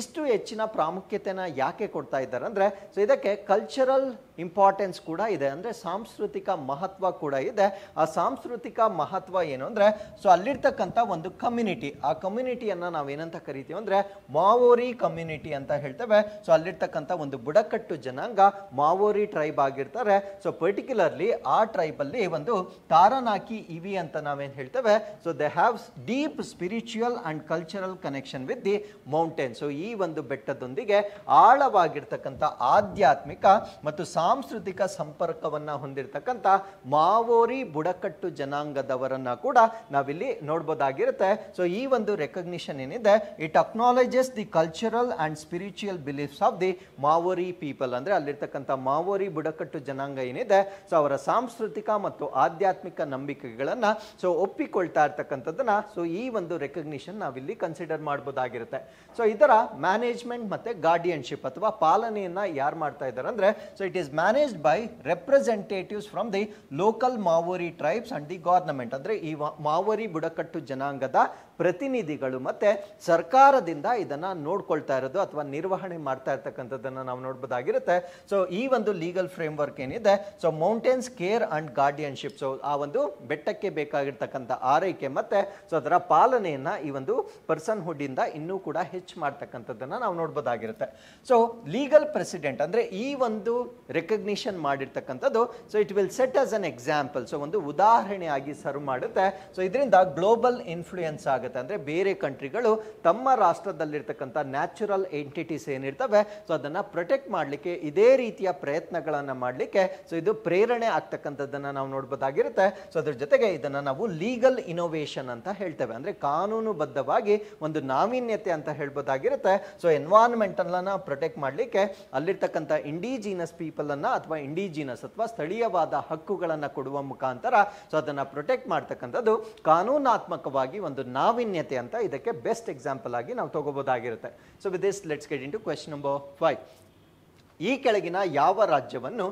ಇಷ್ಟು ಹೆಚ್ಚಿನ ಪ್ರಾಮುಖ್ಯತೆನ ಯಾಕೆ ಕೊಡ್ತಾ ಇದ್ದಾರೆ ಅಂದ್ರೆ ಸೊ ಇದಕ್ಕೆ ಕಲ್ಚರಲ್ ಇಂಪಾರ್ಟೆನ್ಸ್ ಕೂಡ ಇದೆ, ಅಂದ್ರೆ ಸಾಂಸ್ಕೃತಿಕ ಮಹತ್ವ ಕೂಡ ಇದೆ. ಆ ಸಾಂಸ್ಕೃತಿಕ ಮಹತ್ವ ಏನು ಅಂದ್ರೆ ಸೊ ಅಲ್ಲಿರ್ತಕ್ಕಂಥ ಒಂದು ಕಮ್ಯುನಿಟಿ, ಆ ಕಮ್ಯುನಿಟಿಯನ್ನ ನಾವೇನಂತ ಕರಿತೀವಿ ಅಂದ್ರೆ ಮಾವೋರಿ ಕಮ್ಯುನಿಟಿ ಅಂತ ಹೇಳ್ತೇವೆ. ಸೊ ಅಲ್ಲಿರ್ತಕ್ಕಂಥ ಒಂದು ಬುಡಕಟ್ಟು ಜನಾಂಗ ಮಾವೋರಿ ಟ್ರೈಬ್ ಆಗಿರ್ತಾರೆ. ಸೊ ಪರ್ಟಿಕ್ಯುಲರ್ಲಿ ಆ ಟ್ರೈಬ್ ಅಲ್ಲಿ ಒಂದು ತಾರಾನಾಕಿ ಇವಿ ಅಂತ ನಾವೇನ್ ಹೇಳ್ತೇವೆ. So they have deep spiritual and cultural connection with the mountain. So ಈ ಒಂದು ಬೆಟ್ಟದೊಂದಿಗೆ ಆಳವಾಗಿರ್ತಕ್ಕಂಥ ಆಧ್ಯಾತ್ಮಿಕ ಮತ್ತು ಸಾಂಸ್ಕೃತಿಕ ಸಂಪರ್ಕವನ್ನ ಹೊಂದಿರತಕ್ಕಂಥ ಮಾವೋರಿ ಬುಡಕಟ್ಟು ಜನಾಂಗದವರನ್ನ ಕೂಡ ನಾವಿಲ್ಲಿ ನೋಡಬಹುದಾಗಿರುತ್ತೆ. ಸೊ ಈ ಒಂದು ರೆಕಗ್ನಿಷನ್ ಏನಿದೆ it acknowledges the cultural and spiritual beliefs of the Maori people, ಅಂದ್ರೆ ಅಲ್ಲಿರ್ತಕ್ಕಂಥ ಮಾವೋರಿ ಬುಡಕಟ್ಟು ಜನಾಂಗ ಏನಿದೆ ಸೊ ಅವರ ಸಾಂಸ್ಕೃತಿಕ ಮತ್ತು ಆಧ್ಯಾತ್ಮಿಕ ನಂಬಿಕೆಗಳನ್ನ ಸೊ ಒಪ್ಪಿಕೊಳ್ತಾ ಇರ್ತಕ್ಕಂಥದ್ದನ್ನ ಸೊ ಈ ಒಂದು ರೆಕಗ್ನಿಷನ್ ನಾವಿಲ್ಲಿ ಕನ್ಸಿಡರ್ ಮಾಡಬಹುದಾಗಿರುತ್ತೆ. ಸೊ ಇದರ ಮ್ಯಾನೇಜ್ಮೆಂಟ್ ಮತ್ತೆ ಗಾರ್ಡಿಯನ್ಶಿಪ್ ಅಥವಾ ಪಾಲನೆಯನ್ನ ಯಾರು ಮಾಡ್ತಾ ಇದ್ದಾರೆ ಅಂದ್ರೆ so it is managed by representatives from the local Maori tribes and the government, ಅಂದ್ರೆ ಈ ಮಾವೋರಿ ಬುಡಕಟ್ಟು ಜನಾಂಗದ ಪ್ರತಿನಿಧಿಗಳು ಮತ್ತೆ ಸರ್ಕಾರದಿಂದ ಇದನ್ನ ನೋಡ್ಕೊಳ್ತಾ ಇರೋದು ಅಥವಾ ನಿರ್ವಹಣೆ ಮಾಡ್ತಾ ಇರ್ತಕ್ಕಂಥದ್ದನ್ನ ನಾವು ನೋಡ್ಬೋದಾಗಿರುತ್ತೆ. ಸೊ ಈ ಒಂದು ಲೀಗಲ್ ಫ್ರೇಮ್ ವರ್ಕ್ ಏನಿದೆ, so mountains care and guardianship, so ಆ ಒಂದು ಬೆಟ್ಟಕ್ಕೆ ಬೇಕಾಗಿರ್ತಕ್ಕಂಥ ಆರೈಕೆ ಮತ್ತೆ ಸೊ ಅದರ ಪಾಲನೆಯನ್ನ ಈ ಒಂದು ಪರ್ಸನ್ ಹುಡ್ ಇಂದ ಇನ್ನೂ ಕೂಡ ಹೆಚ್ಚು ಮಾಡ್ತಕ್ಕಂಥದ್ದನ್ನ ನಾವು ನೋಡ್ಬೋದಾಗಿರುತ್ತೆ. ಸೊ ಲೀಗಲ್ ಪ್ರೆಸಿಡೆಂಟ್ ಅಂದ್ರೆ ಈ ಒಂದು ರೆಕಗ್ನಿಷನ್ ಮಾಡಿರ್ತಕ್ಕಂಥದ್ದು, so it will set as an example, so ಒಂದು ಉದಾಹರಣೆಯಾಗಿ ಸರ್ವ್ ಮಾಡುತ್ತೆ. ಸೊ ಇದರಿಂದ ಗ್ಲೋಬಲ್ ಇನ್ಫ್ಲೂಯೆನ್ಸ್ ಆಗುತ್ತೆ. ಅಂದ್ರೆ ಬೇರೆ ಕಂಟ್ರಿಗಳು ತಮ್ಮ ರಾಷ್ಟ್ರದಲ್ಲಿರ್ತಕ್ಕಂಥ ನ್ಯಾಚುರಲ್ ಎಂಟಿಟೀಸ್ ಏನಿರ್ತವೆ, ಸೊ ಅದನ್ನ ಪ್ರೊಟೆಕ್ಟ್ ಮಾಡಲಿಕ್ಕೆ ಇದೇ ರೀತಿಯ ಪ್ರಯತ್ನಗಳನ್ನ ಮಾಡಲಿಕ್ಕೆ ಸೊ ಇದು ಪ್ರೇರಣೆ ಆಗ್ತಕ್ಕಂಥದ್ದನ್ನ ನಾವು ನೋಡ್ಬೋದಾಗಿರುತ್ತೆ. ಸೊ ಅದ್ರ ಜೊತೆಗೆ ಇದನ್ನ ನಾವು ಲೀಗಲ್ ಇನೋವೇಷನ್ ಅಂತ ಹೇಳ್ತೇವೆ. ಅಂದ್ರೆ ಕಾನೂನುಬದ್ಧವಾಗಿ ಒಂದು ನಾವೀನ್ಯತೆ ಅಂತ ಹೇಳ್ಬೋದಾಗಿರುತ್ತೆ. ಸೊ ಎನ್ವೈರನ್ಮೆಂಟ್ ಅನ್ನ ಪ್ರೊಟೆಕ್ಟ್ ಮಾಡಲಿಕ್ಕೆ ಅಲ್ಲಿರ್ತಕ್ಕಂಥ ಇಂಡಿಜಿನಸ್ ಪೀಪಲ್ ಅನ್ನ ಅಥವಾ ಇಂಡಿಜಿನಸ್ ಅಥವಾ ಸ್ಥಳೀಯವಾದ ಹಕ್ಕುಗಳನ್ನ ಕೊಡುವ ಮುಖಾಂತರ ಸೊ ಅದನ್ನ ಪ್ರೊಟೆಕ್ಟ್ ಮಾಡ್ತಕ್ಕಂಥದ್ದು ಕಾನೂನಾತ್ಮಕವಾಗಿ ಒಂದು ನಾವೀನ್ಯತೆ ಅಂತ ಇದಕ್ಕೆ ಬೆಸ್ಟ್ ಎಕ್ಸಾಂಪಲ್ ಆಗಿ ನಾವು ತಗೋಬಹುದಾಗಿರುತ್ತೆ. So with this let's get into question number 5. ಈ ಕೆಳಗಿನ ಯಾವ ರಾಜ್ಯವನ್ನು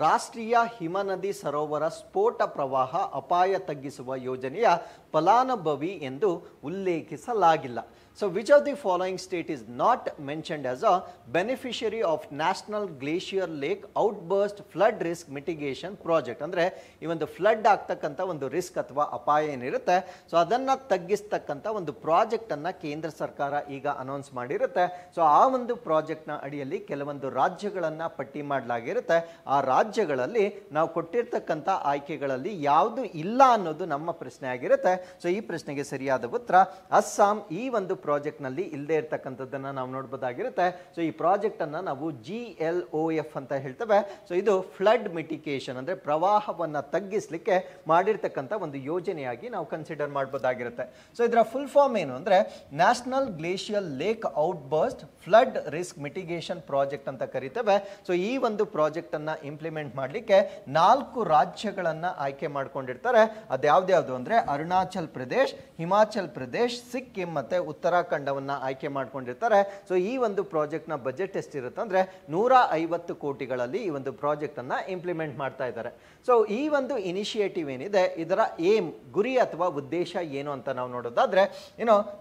ರಾಷ್ಟ್ರೀಯ ಹಿಮನದಿ ಸರೋವರ ಸ್ಫೋಟ ಪ್ರವಾಹ ಅಪಾಯ ತಗ್ಗಿಸುವ ಯೋಜನೆಯ ಫಲಾನುಭವಿ ಎಂದು ಉಲ್ಲೇಖಿಸಲಾಗಿಲ್ಲ? So which of the following state is not mentioned as a beneficiary of National Glacier Lake Outburst Flood Risk Mitigation Project? ಅಂದ್ರೆ ಈ ಒಂದು ಫ್ಲಡ್ ಆಗ್ತಕ್ಕಂಥ ಒಂದು ರಿಸ್ಕ್ ಅಥವಾ ಅಪಾಯ ಏನಿರುತ್ತೆ, ಸೊ ಅದನ್ನ ತಗ್ಗಿಸ್ತಕ್ಕಂಥ ಒಂದು ಪ್ರಾಜೆಕ್ಟ್ ಅನ್ನ ಕೇಂದ್ರ ಸರ್ಕಾರ ಈಗ ಅನೌನ್ಸ್ ಮಾಡಿರುತ್ತೆ. ಸೊ ಆ ಒಂದು ಪ್ರಾಜೆಕ್ಟ್ ನ ಅಡಿಯಲ್ಲಿ ಕೆಲವೊಂದು ರಾಜ್ಯಗಳನ್ನ ಪಟ್ಟಿ ಮಾಡಲಾಗಿರುತ್ತೆ. ಆ ರಾಜ್ಯಗಳಲ್ಲಿ ನಾವು ಕೊಟ್ಟಿರ್ತಕ್ಕಂಥ ಆಯ್ಕೆಗಳಲ್ಲಿ ಯಾವುದು ಇಲ್ಲ ಅನ್ನೋದು ನಮ್ಮ ಪ್ರಶ್ನೆ ಆಗಿರುತ್ತೆ. ಸೊ ಈ ಪ್ರಶ್ನೆಗೆ ಸರಿಯಾದ ಉತ್ತರ ಅಸ್ಸಾಂ ಈ ಒಂದು ಪ್ರಾಜೆಕ್ಟ್ ನಲ್ಲಿ ಇಲ್ಲದೆ ಇರತಕ್ಕಂಥದ್ದನ್ನ ನಾವು ನೋಡಬಹುದಾಗಿರುತ್ತೆ. ಸೊ ಈ ಪ್ರಾಜೆಕ್ಟ್ ಅನ್ನ ನಾವು GLOF ಅಂತ ಹೇಳ್ತೇವೆ. ಸೊ ಇದು ಫ್ಲಡ್ ಮಿಟಿಗೇಷನ್ ಅಂದ್ರೆ ಪ್ರವಾಹವನ್ನ ತಗ್ಗಿಸಲಿಕ್ಕೆ ಮಾಡಿರ್ತಕ್ಕಂಥ ಒಂದು ಯೋಜನೆಯಾಗಿ ನಾವು ಕನ್ಸಿಡರ್ ಮಾಡಬಹುದಾಗಿರುತ್ತೆ. ಸೊ ಇದರ ಫುಲ್ ಫಾರ್ಮ್ ಏನು ಅಂದ್ರೆ national glacier lake outburst flood risk mitigation project ಅಂತ ಕರಿತೇವೆ. ಸೊ ಈ ಒಂದು ಪ್ರಾಜೆಕ್ಟ್ ಅನ್ನ ಇಂಪ್ಲಿಮೆಂಟ್ ಮಾಡಲಿಕ್ಕೆ 4 ರಾಜ್ಯಗಳನ್ನ ಆಯ್ಕೆ ಮಾಡ್ಕೊಂಡಿರ್ತಾರೆ. ಅದ್ಯಾವ್ದ್ಯಾವ್ದು ಅಂದ್ರೆ ಅರುಣಾಚಲ್ ಪ್ರದೇಶ್, ಹಿಮಾಚಲ್ ಪ್ರದೇಶ್, ಸಿಕ್ಕಿಂ ಮತ್ತೆ ಉತ್ತರಾಖಂಡವನ್ನ ಆಯ್ಕೆ ಮಾಡ್ಕೊಂಡಿರ್ತಾರೆ. ಸೊ ಈ ಒಂದು ಪ್ರಾಜೆಕ್ಟ್ ನ ಬಜೆಟ್ ಎಷ್ಟಿರುತ್ತೆ ಅಂದ್ರೆ 150 ಕೋಟಿಗಳಲ್ಲಿ ಈ ಒಂದು ಪ್ರಾಜೆಕ್ಟ್ ಅನ್ನ ಇಂಪ್ಲಿಮೆಂಟ್ ಮಾಡ್ತಾ ಇದ್ದಾರೆ. ಸೊ ಈ ಒಂದು ಇನಿಷಿಯೇಟಿವ್ ಏನಿದೆ, ಇದರ ಏಮ್, ಗುರಿ ಅಥವಾ ಉದ್ದೇಶ ಏನು ಅಂತ ನಾವು ನೋಡೋದಾದ್ರೆ,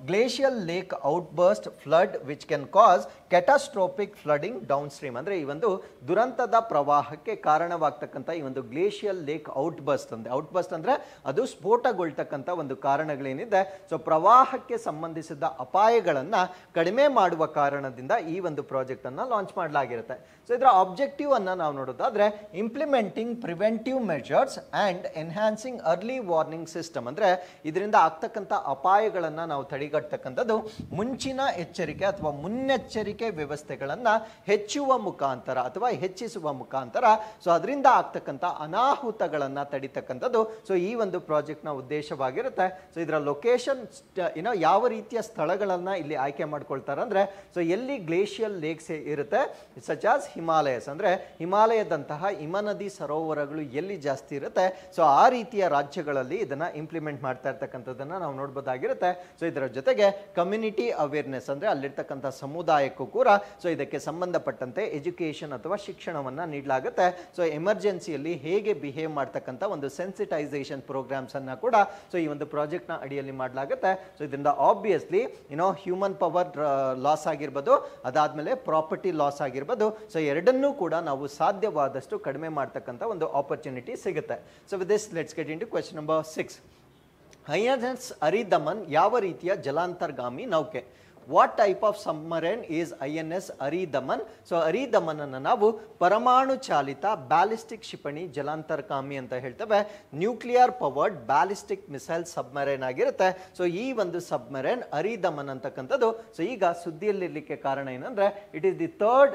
glacier lake outburst flood which can cause catastrophic flooding downstream, ಅಂದ್ರೆ ಈ ಒಂದು ದುರಂತದ ಪ್ರವಾಹಕ್ಕೆ ಕಾರಣವಾಗ್ತಕ್ಕಂಥ ಈ ಒಂದು ಗ್ಲೇಷಿಯರ್ ಲೇಕ್ ಔಟ್ಬರ್ಸ್ಟ್ ಅಂದ್ರೆ ಅದು ಸ್ಫೋಟಗೊಳ್ತಕ್ಕಂಥ ಒಂದು ಕಾರಣಗಳೇನಿದೆ, ಸೊ ಪ್ರವಾಹಕ್ಕೆ ಸಂಬಂಧಿಸಿದ ಅಪಾಯಗಳನ್ನ ಕಡಿಮೆ ಮಾಡುವ ಕಾರಣದಿಂದ ಈ ಒಂದು ಪ್ರಾಜೆಕ್ಟ್ ಅನ್ನ ಲಾಂಚ್ ಮಾಡಲಾಗಿರುತ್ತೆ. ಸೊ ಇದರ ಆಬ್ಜೆಕ್ಟಿವ್ ಅನ್ನ ನಾವು ನೋಡೋದಾದ್ರೆ implementing preventive measures and enhancing early warning system, ಅಂದ್ರೆ ಇದರಿಂದ ಆಗ್ತಕ್ಕಂಥ ಅಪಾಯಗಳನ್ನ ನಾವು ತಡೆಗಟ್ಟತಕ್ಕಂಥದ್ದು ಮುಂಚಿನ ಎಚ್ಚರಿಕೆ ಅಥವಾ ಮುನ್ನೆಚ್ಚರಿಕೆ ವ್ಯವಸ್ಥೆಗಳನ್ನ ಹೆಚ್ಚುವ ಮುಖಾಂತರ ಅಥವಾ ಹೆಚ್ಚಿಸುವ ಮುಖಾಂತರ ಸೊ ಅದರಿಂದ ಆಗ್ತಕ್ಕಂಥ ಅನಾಹುತಗಳನ್ನ ತಡಿತಕ್ಕಂಥದ್ದು ಸೊ ಈ ಒಂದು ಪ್ರಾಜೆಕ್ಟ್ ನ ಉದ್ದೇಶವಾಗಿರುತ್ತೆ. ಸೊ ಇದರ ಲೊಕೇಶನ್ ಯಾವ ರೀತಿಯ ಸ್ಥಳಗಳನ್ನ ಇಲ್ಲಿ ಆಯ್ಕೆ ಮಾಡ್ಕೊಳ್ತಾರೆ ಅಂದ್ರೆ, ಸೊ ಎಲ್ಲಿ ಗ್ಲೇಷಿಯರ್ ಲೇಕ್ಸ್ ಇರುತ್ತೆ ಸಚ್ ಆಸ್ ಹಿಮಾಲಯಸ್, ಅಂದ್ರೆ ಹಿಮಾಲಯದಂತಹ ಹಿಮನದಿ ಸರೋವರಗಳು ಎಲ್ಲಿ ಜಾಸ್ತಿ ಇರುತ್ತೆ, ಸೊ ಆ ರೀತಿಯ ರಾಜ್ಯಗಳಲ್ಲಿ ಇದನ್ನ ಇಂಪ್ಲಿಮೆಂಟ್ ಮಾಡ್ತಾ ಇರ್ತಕ್ಕಂಥದ್ದನ್ನ ನಾವು ನೋಡಬಹುದಾಗಿರುತ್ತೆ. ಸೊ ಇದರ ಜೊತೆಗೆ ಕಮ್ಯುನಿಟಿ ಅವೇರ್ನೆಸ್, ಅಂದ್ರೆ ಅಲ್ಲಿರ್ತಕ್ಕಂಥ ಸಮುದಾಯಕ್ಕೂ ಕೂಡ ಸೊ ಇದಕ್ಕೆ ಸಂಬಂಧಪಟ್ಟಂತೆ ಎಜುಕೇಶನ್ ಅಥವಾ ಶಿಕ್ಷಣವನ್ನ ನೀಡಲಾಗುತ್ತೆ. ಸೊ ಎಮರ್ಜೆನ್ಸಿಯಲ್ಲಿ ಹೇಗೆ ಬಿಹೇವ್ ಮಾಡ್ತಕ್ಕಂಥ ಒಂದು ಸೆನ್ಸಿಟೈಸೇಷನ್ ಪ್ರೋಗ್ರಾಮ್ಸ್ ಅನ್ನ ಕೂಡ ಸೊ ಈ ಒಂದು ಪ್ರಾಜೆಕ್ಟ್ ನ ಅಡಿಯಲ್ಲಿ ಮಾಡಲಾಗುತ್ತೆ. ಸೊ ಇದರಿಂದ ಆಬ್ವಿಯಸ್ಲಿ ಹ್ಯೂಮನ್ ಪವರ್ ಲಾಸ್ ಆಗಿರ್ಬೋದು, ಅದಾದ್ಮೇಲೆ ಪ್ರಾಪರ್ಟಿ ಲಾಸ್ ಆಗಿರ್ಬೋದು, ಸೊ ಎರಡನ್ನೂ ಕೂಡ ನಾವು ಸಾಧ್ಯವಾದಷ್ಟು ಕಡಿಮೆ ಮಾಡ್ತಕ್ಕಂಥ ಒಂದು ಆಪರ್ಚುನಿಟಿ ಸಿಗುತ್ತೆ. So with this let's get into question number 6. INS Aridhaman ಯಾವ ರೀತಿಯ ಜಲಾಂತರ್ಗಾಮಿ ನೌಕೆ? What type of submarine is INS Aridhaman? So Aridhaman ಅನ್ನು ನಾವು ಪರಮಾಣು ಚಾಲಿತ ಬ್ಯಾಲಿಸ್ಟಿಕ್ ಕ್ಷಿಪಣಿ ಜಲಾಂತರ್ಗಾಮಿ ಅಂತ ಹೇಳ್ತೇವೆ. Nuclear powered ballistic missile submarine ಆಗಿರುತ್ತೆ. ಸೊ ಈ ಒಂದು ಸಬ್ಮರೈನ್ ಅರಿದಮನ್ ಅಂತಕ್ಕಂಥದ್ದು ಸೊ ಈಗ ಸುದ್ದಿಯಲ್ಲಿರ್ಲಿಕ್ಕೆ ಕಾರಣ ಏನಂದ್ರೆ, it is the 3rd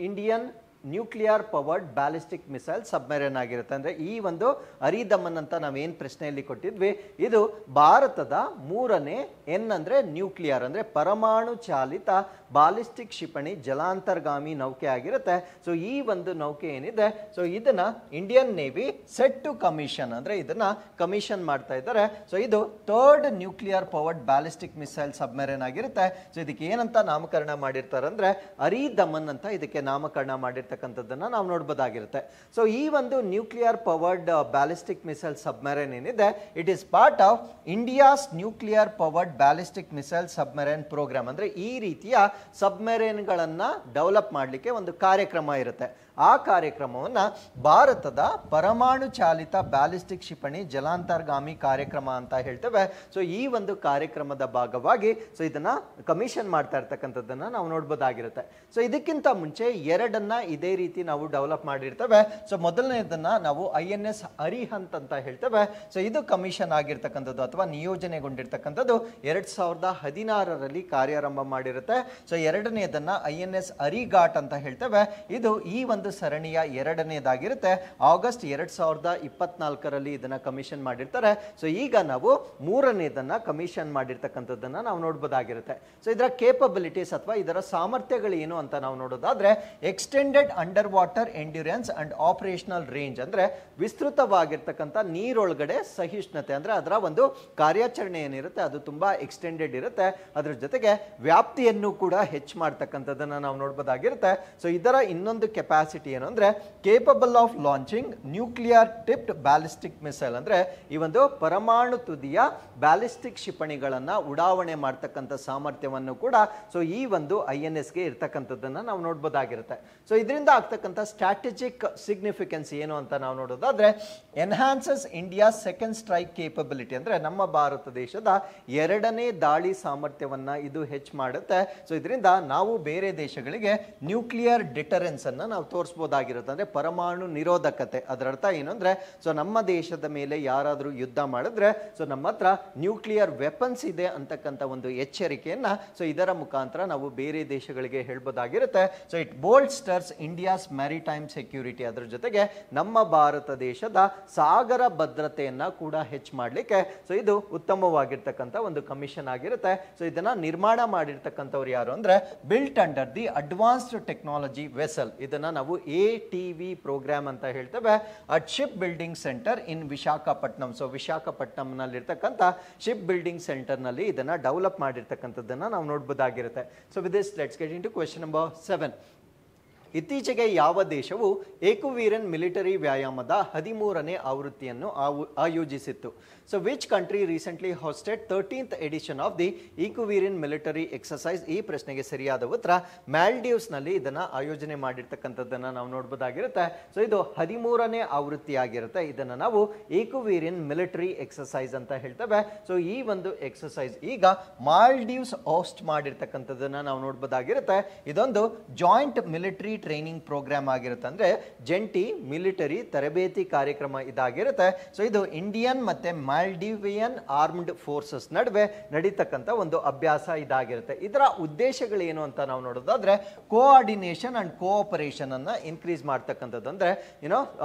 Indian nuclear powered ballistic missile submarine ಆಗಿರುತ್ತೆ. ಅಂದ್ರೆ ಈ ಒಂದು ಅರಿದಮನ್ ಅಂತ ನಾವೇನ್ ಪ್ರಶ್ನೆಯಲ್ಲಿ ಕೊಟ್ಟಿದ್ವಿ, ಇದು ಭಾರತದ 3ನೇ ಎನ್ ಅಂದ್ರೆ ನ್ಯೂಕ್ಲಿಯರ್ ಅಂದ್ರೆ ಪರಮಾಣು ಚಾಲಿತ ಬಾಲಿಸ್ಟಿಕ್ ಕ್ಷಿಪಣಿ ಜಲಾಂತರ್ಗಾಮಿ ನೌಕೆ ಆಗಿರುತ್ತೆ. ಸೊ ಈ ಒಂದು ನೌಕೆ ಏನಿದೆ, ಸೊ ಇದನ್ನ Indian navy set to commission, ಅಂದ್ರೆ ಇದನ್ನ ಕಮಿಷನ್ ಮಾಡ್ತಾ ಇದ್ದಾರೆ. ಸೊ ಇದು 3rd nuclear powered ballistic missile submarine ಆಗಿರುತ್ತೆ. ಸೊ ಇದಕ್ಕೆ ಏನಂತ ನಾಮಕರಣ ಮಾಡಿರ್ತಾರೆ ಅಂದ್ರೆ ಅರಿದಮನ್ ಅಂತ ಇದಕ್ಕೆ ನಾಮಕರಣ ಮಾಡಿರ್ತಾರೆ. ಮಾಡಿರ್ತಕ್ಕಂಥದ್ದನ್ನು ನಾವು ನೋಡ್ಬೋದಾಗಿರುತ್ತೆ. ಸೊ ಈ ಒಂದು nuclear powered ballistic missile submarine ಏನಿದೆ, it is part of India's nuclear powered ballistic missile submarine programme. ಅಂದರೆ ಈ ರೀತಿಯ ಸಬ್ಮರೈನ್ಗಳನ್ನು ಡೆವಲಪ್ ಮಾಡಲಿಕ್ಕೆ ಒಂದು ಕಾರ್ಯಕ್ರಮ ಇರುತ್ತೆ. ಆ ಕಾರ್ಯಕ್ರಮವನ್ನು ಭಾರತದ ಪರಮಾಣು ಚಾಲಿತ ಬ್ಯಾಲಿಸ್ಟಿಕ್ ಕ್ಷಿಪಣಿ ಜಲಾಂತರ್ಗಾಮಿ ಕಾರ್ಯಕ್ರಮ ಅಂತ ಹೇಳ್ತೇವೆ. ಸೊ ಈ ಒಂದು ಕಾರ್ಯಕ್ರಮದ ಭಾಗವಾಗಿ ಸೊ ಇದನ್ನ ಕಮಿಷನ್ ಮಾಡ್ತಾ ಇರ್ತಕ್ಕಂಥದ್ದನ್ನ ನಾವು ನೋಡ್ಬೋದಾಗಿರುತ್ತೆ. ಸೊ ಇದಕ್ಕಿಂತ ಮುಂಚೆ ಎರಡನ್ನ ಇದೇ ರೀತಿ ನಾವು ಡೆವಲಪ್ ಮಾಡಿರ್ತೇವೆ. ಸೊ ಮೊದಲನೇದನ್ನ ನಾವು INS ಅರಿಹಂತ್ ಅಂತ ಹೇಳ್ತೇವೆ. ಸೊ ಇದು ಕಮಿಷನ್ ಆಗಿರ್ತಕ್ಕಂಥದ್ದು ಅಥವಾ ನಿಯೋಜನೆಗೊಂಡಿರ್ತಕ್ಕಂಥದ್ದು 2016ರಲ್ಲಿ ಕಾರ್ಯಾರಂಭ ಮಾಡಿರುತ್ತೆ. ಸೊ ಎರಡನೇದನ್ನ INS ಅರಿಘಾಟ್ ಅಂತ ಹೇಳ್ತೇವೆ. ಇದು ಈ ಒಂದು ಸರಣಿಯ ಎರಡನೇದಾಗಿರುತ್ತೆ. ಆಗಸ್ಟ್ 2024ರಲ್ಲಿ ಇದನ್ನ ಕಮಿಷನ್ ಮಾಡಿರ್ತಾರೆ. ಸೊ ಈಗ ನಾವು ಮೂರನೇದನ್ನ ಕಮಿಷನ್ ಮಾಡಿರ್ತಕ್ಕಂಥದ್ದನ್ನ ನಾವು ನೋಡ್ಬೋದಾಗಿರುತ್ತೆ. ಸೊ ಇದರ ಕೇಪಬಿಲಿಟೀಸ್ ಅಥವಾ ಇದರ ಸಾಮರ್ಥ್ಯಗಳು ಏನು ಅಂತ ನಾವು ನೋಡೋದಾದ್ರೆ, extended under water endurance and operational range, ಅಂದ್ರೆ ವಿಸ್ತೃತವಾಗಿರ್ತಕ್ಕಂಥ ನೀರೊಳಗಡೆ ಸಹಿಷ್ಣುತೆ, ಅಂದ್ರೆ ಅದರ ಒಂದು ಕಾರ್ಯಾಚರಣೆ ಏನಿರುತ್ತೆ ಅದು ತುಂಬಾ ಎಕ್ಸ್ಟೆಂಡೆಡ್ ಇರುತ್ತೆ. ಅದ್ರ ಜೊತೆಗೆ ವ್ಯಾಪ್ತಿಯನ್ನು ಕೂಡ ಹೆಚ್ಚು ಮಾಡ್ತಕ್ಕಂಥದ್ದನ್ನ ನಾವು ನೋಡ್ಬೋದಾಗಿರುತ್ತೆ. ಸೊ ಇದರ ಇನ್ನೊಂದು ಕೆಪಾಸಿಟಿ ಏನು ಅಂದ್ರೆ, capable of launching nuclear tipped ballistic missile, ಅಂದ್ರೆ ಈ ಒಂದು ಪರಮಾಣು ತುದಿಯ ಬ್ಯಾಲಿಸ್ಟಿಕ್ ಕ್ಷಿಪಣಿಗಳನ್ನ ಉಡಾವಣೆ ಮಾಡ್ತಕ್ಕಂಥ ಸಾಮರ್ಥ್ಯವನ್ನು ಕೂಡ ಸೊ ಈ ಒಂದು INSಗೆ ಇರ್ತಕ್ಕಂಥದ್ದನ್ನ ನಾವು ನೋಡ್ಬೋದಾಗಿರುತ್ತೆ. ಸೊ ಇದರಿಂದ ಆಗ್ತಕ್ಕಂಥ ಸ್ಟ್ರಾಟಜಿಕ್ ಸಿಗ್ನಿಫಿಕೆನ್ಸ್ ಏನು ಅಂತ ನಾವು ನೋಡೋದಾದ್ರೆ, enhances India second strike capability, ಅಂದ್ರೆ ನಮ್ಮ ಭಾರತ ದೇಶದ ಎರಡನೇ ದಾಳಿ ಸಾಮರ್ಥ್ಯವನ್ನ ಇದು ಹೆಚ್ಚು ಮಾಡುತ್ತೆ. ಸೊ ಇದರಿಂದ ನಾವು ಬೇರೆ ದೇಶಗಳಿಗೆ ನ್ಯೂಕ್ಲಿಯರ್ ಡಿಟರೆನ್ಸ್ ಅನ್ನ ನಾವು ತೋರಿಸಬಹುದಾಗಿರುತ್ತೆ. ಅಂದ್ರೆ ಪರಮಾಣು ನಿರೋಧಕತೆ, ಅದರ ಅರ್ಥ ಏನು ಅಂದ್ರೆ, ಸೊ ನಮ್ಮ ದೇಶದ ಮೇಲೆ ಯಾರಾದರೂ ಯುದ್ಧ ಮಾಡಿದ್ರೆ ಸೊ ನಮ್ಮ ಹತ್ರ ನ್ಯೂಕ್ಲಿಯರ್ ವೆಪನ್ಸ್ ಇದೆ ಅಂತಕ್ಕಂಥ ಒಂದು ಎಚ್ಚರಿಕೆಯನ್ನ ಸೊ ಇದರ ಮುಖಾಂತರ ನಾವು ಬೇರೆ ದೇಶಗಳಿಗೆ ಹೇಳ್ಬೋದಾಗಿರುತ್ತೆ. So it bolsters India's maritime security, ಅದರ ಜೊತೆಗೆ ನಮ್ಮ ಭಾರತ ದೇಶದ ಸಾಗರ ಭದ್ರತೆಯನ್ನ ಕೂಡ ಹೆಚ್ಚು ಮಾಡಲಿಕ್ಕೆ ಸೊ ಇದು ಉತ್ತಮವಾಗಿರ್ತಕ್ಕಂಥ ಒಂದು ಕಮಿಷನ್ ಆಗಿರುತ್ತೆ. ಸೊ ಇದನ್ನ ನಿರ್ಮಾಣ ಮಾಡಿರ್ತಕ್ಕಂಥವ್ರು ಯಾರು ಅಂದ್ರೆ, built under the advanced technology vessel, ಇದನ್ನ ನಾವು ATV ಪ್ರೋಗ್ರಾಮ್ ಅಂತ ಹೇಳ್ತೇವೆ, at ship building centre in Visakhapatnam. So ವಿಶಾಖಪಟ್ಟಣಂನಲ್ಲಿ ಇರ್ತಕ್ಕಂಥ ಶಿಪ್ ಬಿಲ್ಡಿಂಗ್ ಸೆಂಟರ್ ನಲ್ಲಿ ಇದನ್ನ ಡೆವಲಪ್ ಮಾಡಿರ್ತಕ್ಕಂಥದ್ದನ್ನ ನಾವು ನೋಡಬಹುದಾಗಿರುತ್ತೆ. So with this let's get into question number 7. ಇತ್ತೀಚೆಗೆ ಯಾವ ದೇಶವು ಏಕವೀರನ್ ಮಿಲಿಟರಿ ವ್ಯಾಯಾಮದ 13ನೇ ಆವೃತ್ತಿಯನ್ನು ಆಯೋಜಿಸಿತ್ತು? So which country recently hosted 13th edition of the Ekuverin military exercise? ಈ ಪ್ರಶ್ನೆಗೆ ಸರಿಯಾದ ಉತ್ತರ ಮ್ಯಾಲ್ಡೀವ್ಸ್ ನಲ್ಲಿ ಇದನ್ನ ಆಯೋಜನೆ ಮಾಡಿರ್ತಕ್ಕಂಥದ್ದನ್ನ ನಾವು ನೋಡಬಹುದಾಗಿರುತ್ತೆ. ಸೊ ಇದು 13ನೇ ಆವೃತ್ತಿ ಆಗಿರುತ್ತೆ. ಇದನ್ನ ನಾವು ಏಕವೀರನ್ ಮಿಲಿಟರಿ ಎಕ್ಸರ್ಸೈಸ್ ಅಂತ ಹೇಳ್ತೇವೆ. ಸೊ ಈ ಒಂದು ಎಕ್ಸರ್ಸೈಸ್ ಈಗ ಮಾಲ್ಡೀವ್ಸ್ ಹೋಸ್ಟ್ ಮಾಡಿರ್ತಕ್ಕಂಥದ್ದನ್ನ ನಾವು ನೋಡಬಹುದಾಗಿರುತ್ತೆ. ಇದೊಂದು ಜಾಯಿಂಟ್ ಮಿಲಿಟರಿ ಟ್ರೈನಿಂಗ್ ಪ್ರೋಗ್ರಾಮ್ ಆಗಿರುತ್ತೆ, ಅಂದ್ರೆ ಜಂಟಿ ಮಿಲಿಟರಿ ತರಬೇತಿ ಕಾರ್ಯಕ್ರಮ ಇದಾಗಿರುತ್ತೆ. ಸೊ ಇದು ಇಂಡಿಯನ್ ಮತ್ತೆ ಮಾಲ್ಡೀವಿಯನ್ ಆರ್ಮ್ಡ್ ಫೋರ್ಸಸ್ ನಡುವೆ ನಡೀತಕ್ಕಂಥ ಒಂದು ಅಭ್ಯಾಸ ಇದಾಗಿರುತ್ತೆ. ಇದರ ಉದ್ದೇಶಗಳೇನು ಅಂತ ನಾವು ನೋಡೋದಾದ್ರೆ, ಕೋಆರ್ಡಿನೇಷನ್ ಅಂಡ್ ಕೋಆಪರೇಷನ್ ಅನ್ನ ಇನ್ಕ್ರೀಸ್ ಮಾಡ್ತಕ್ಕಂಥದ್ದು, ಅಂದ್ರೆ ಏನೋ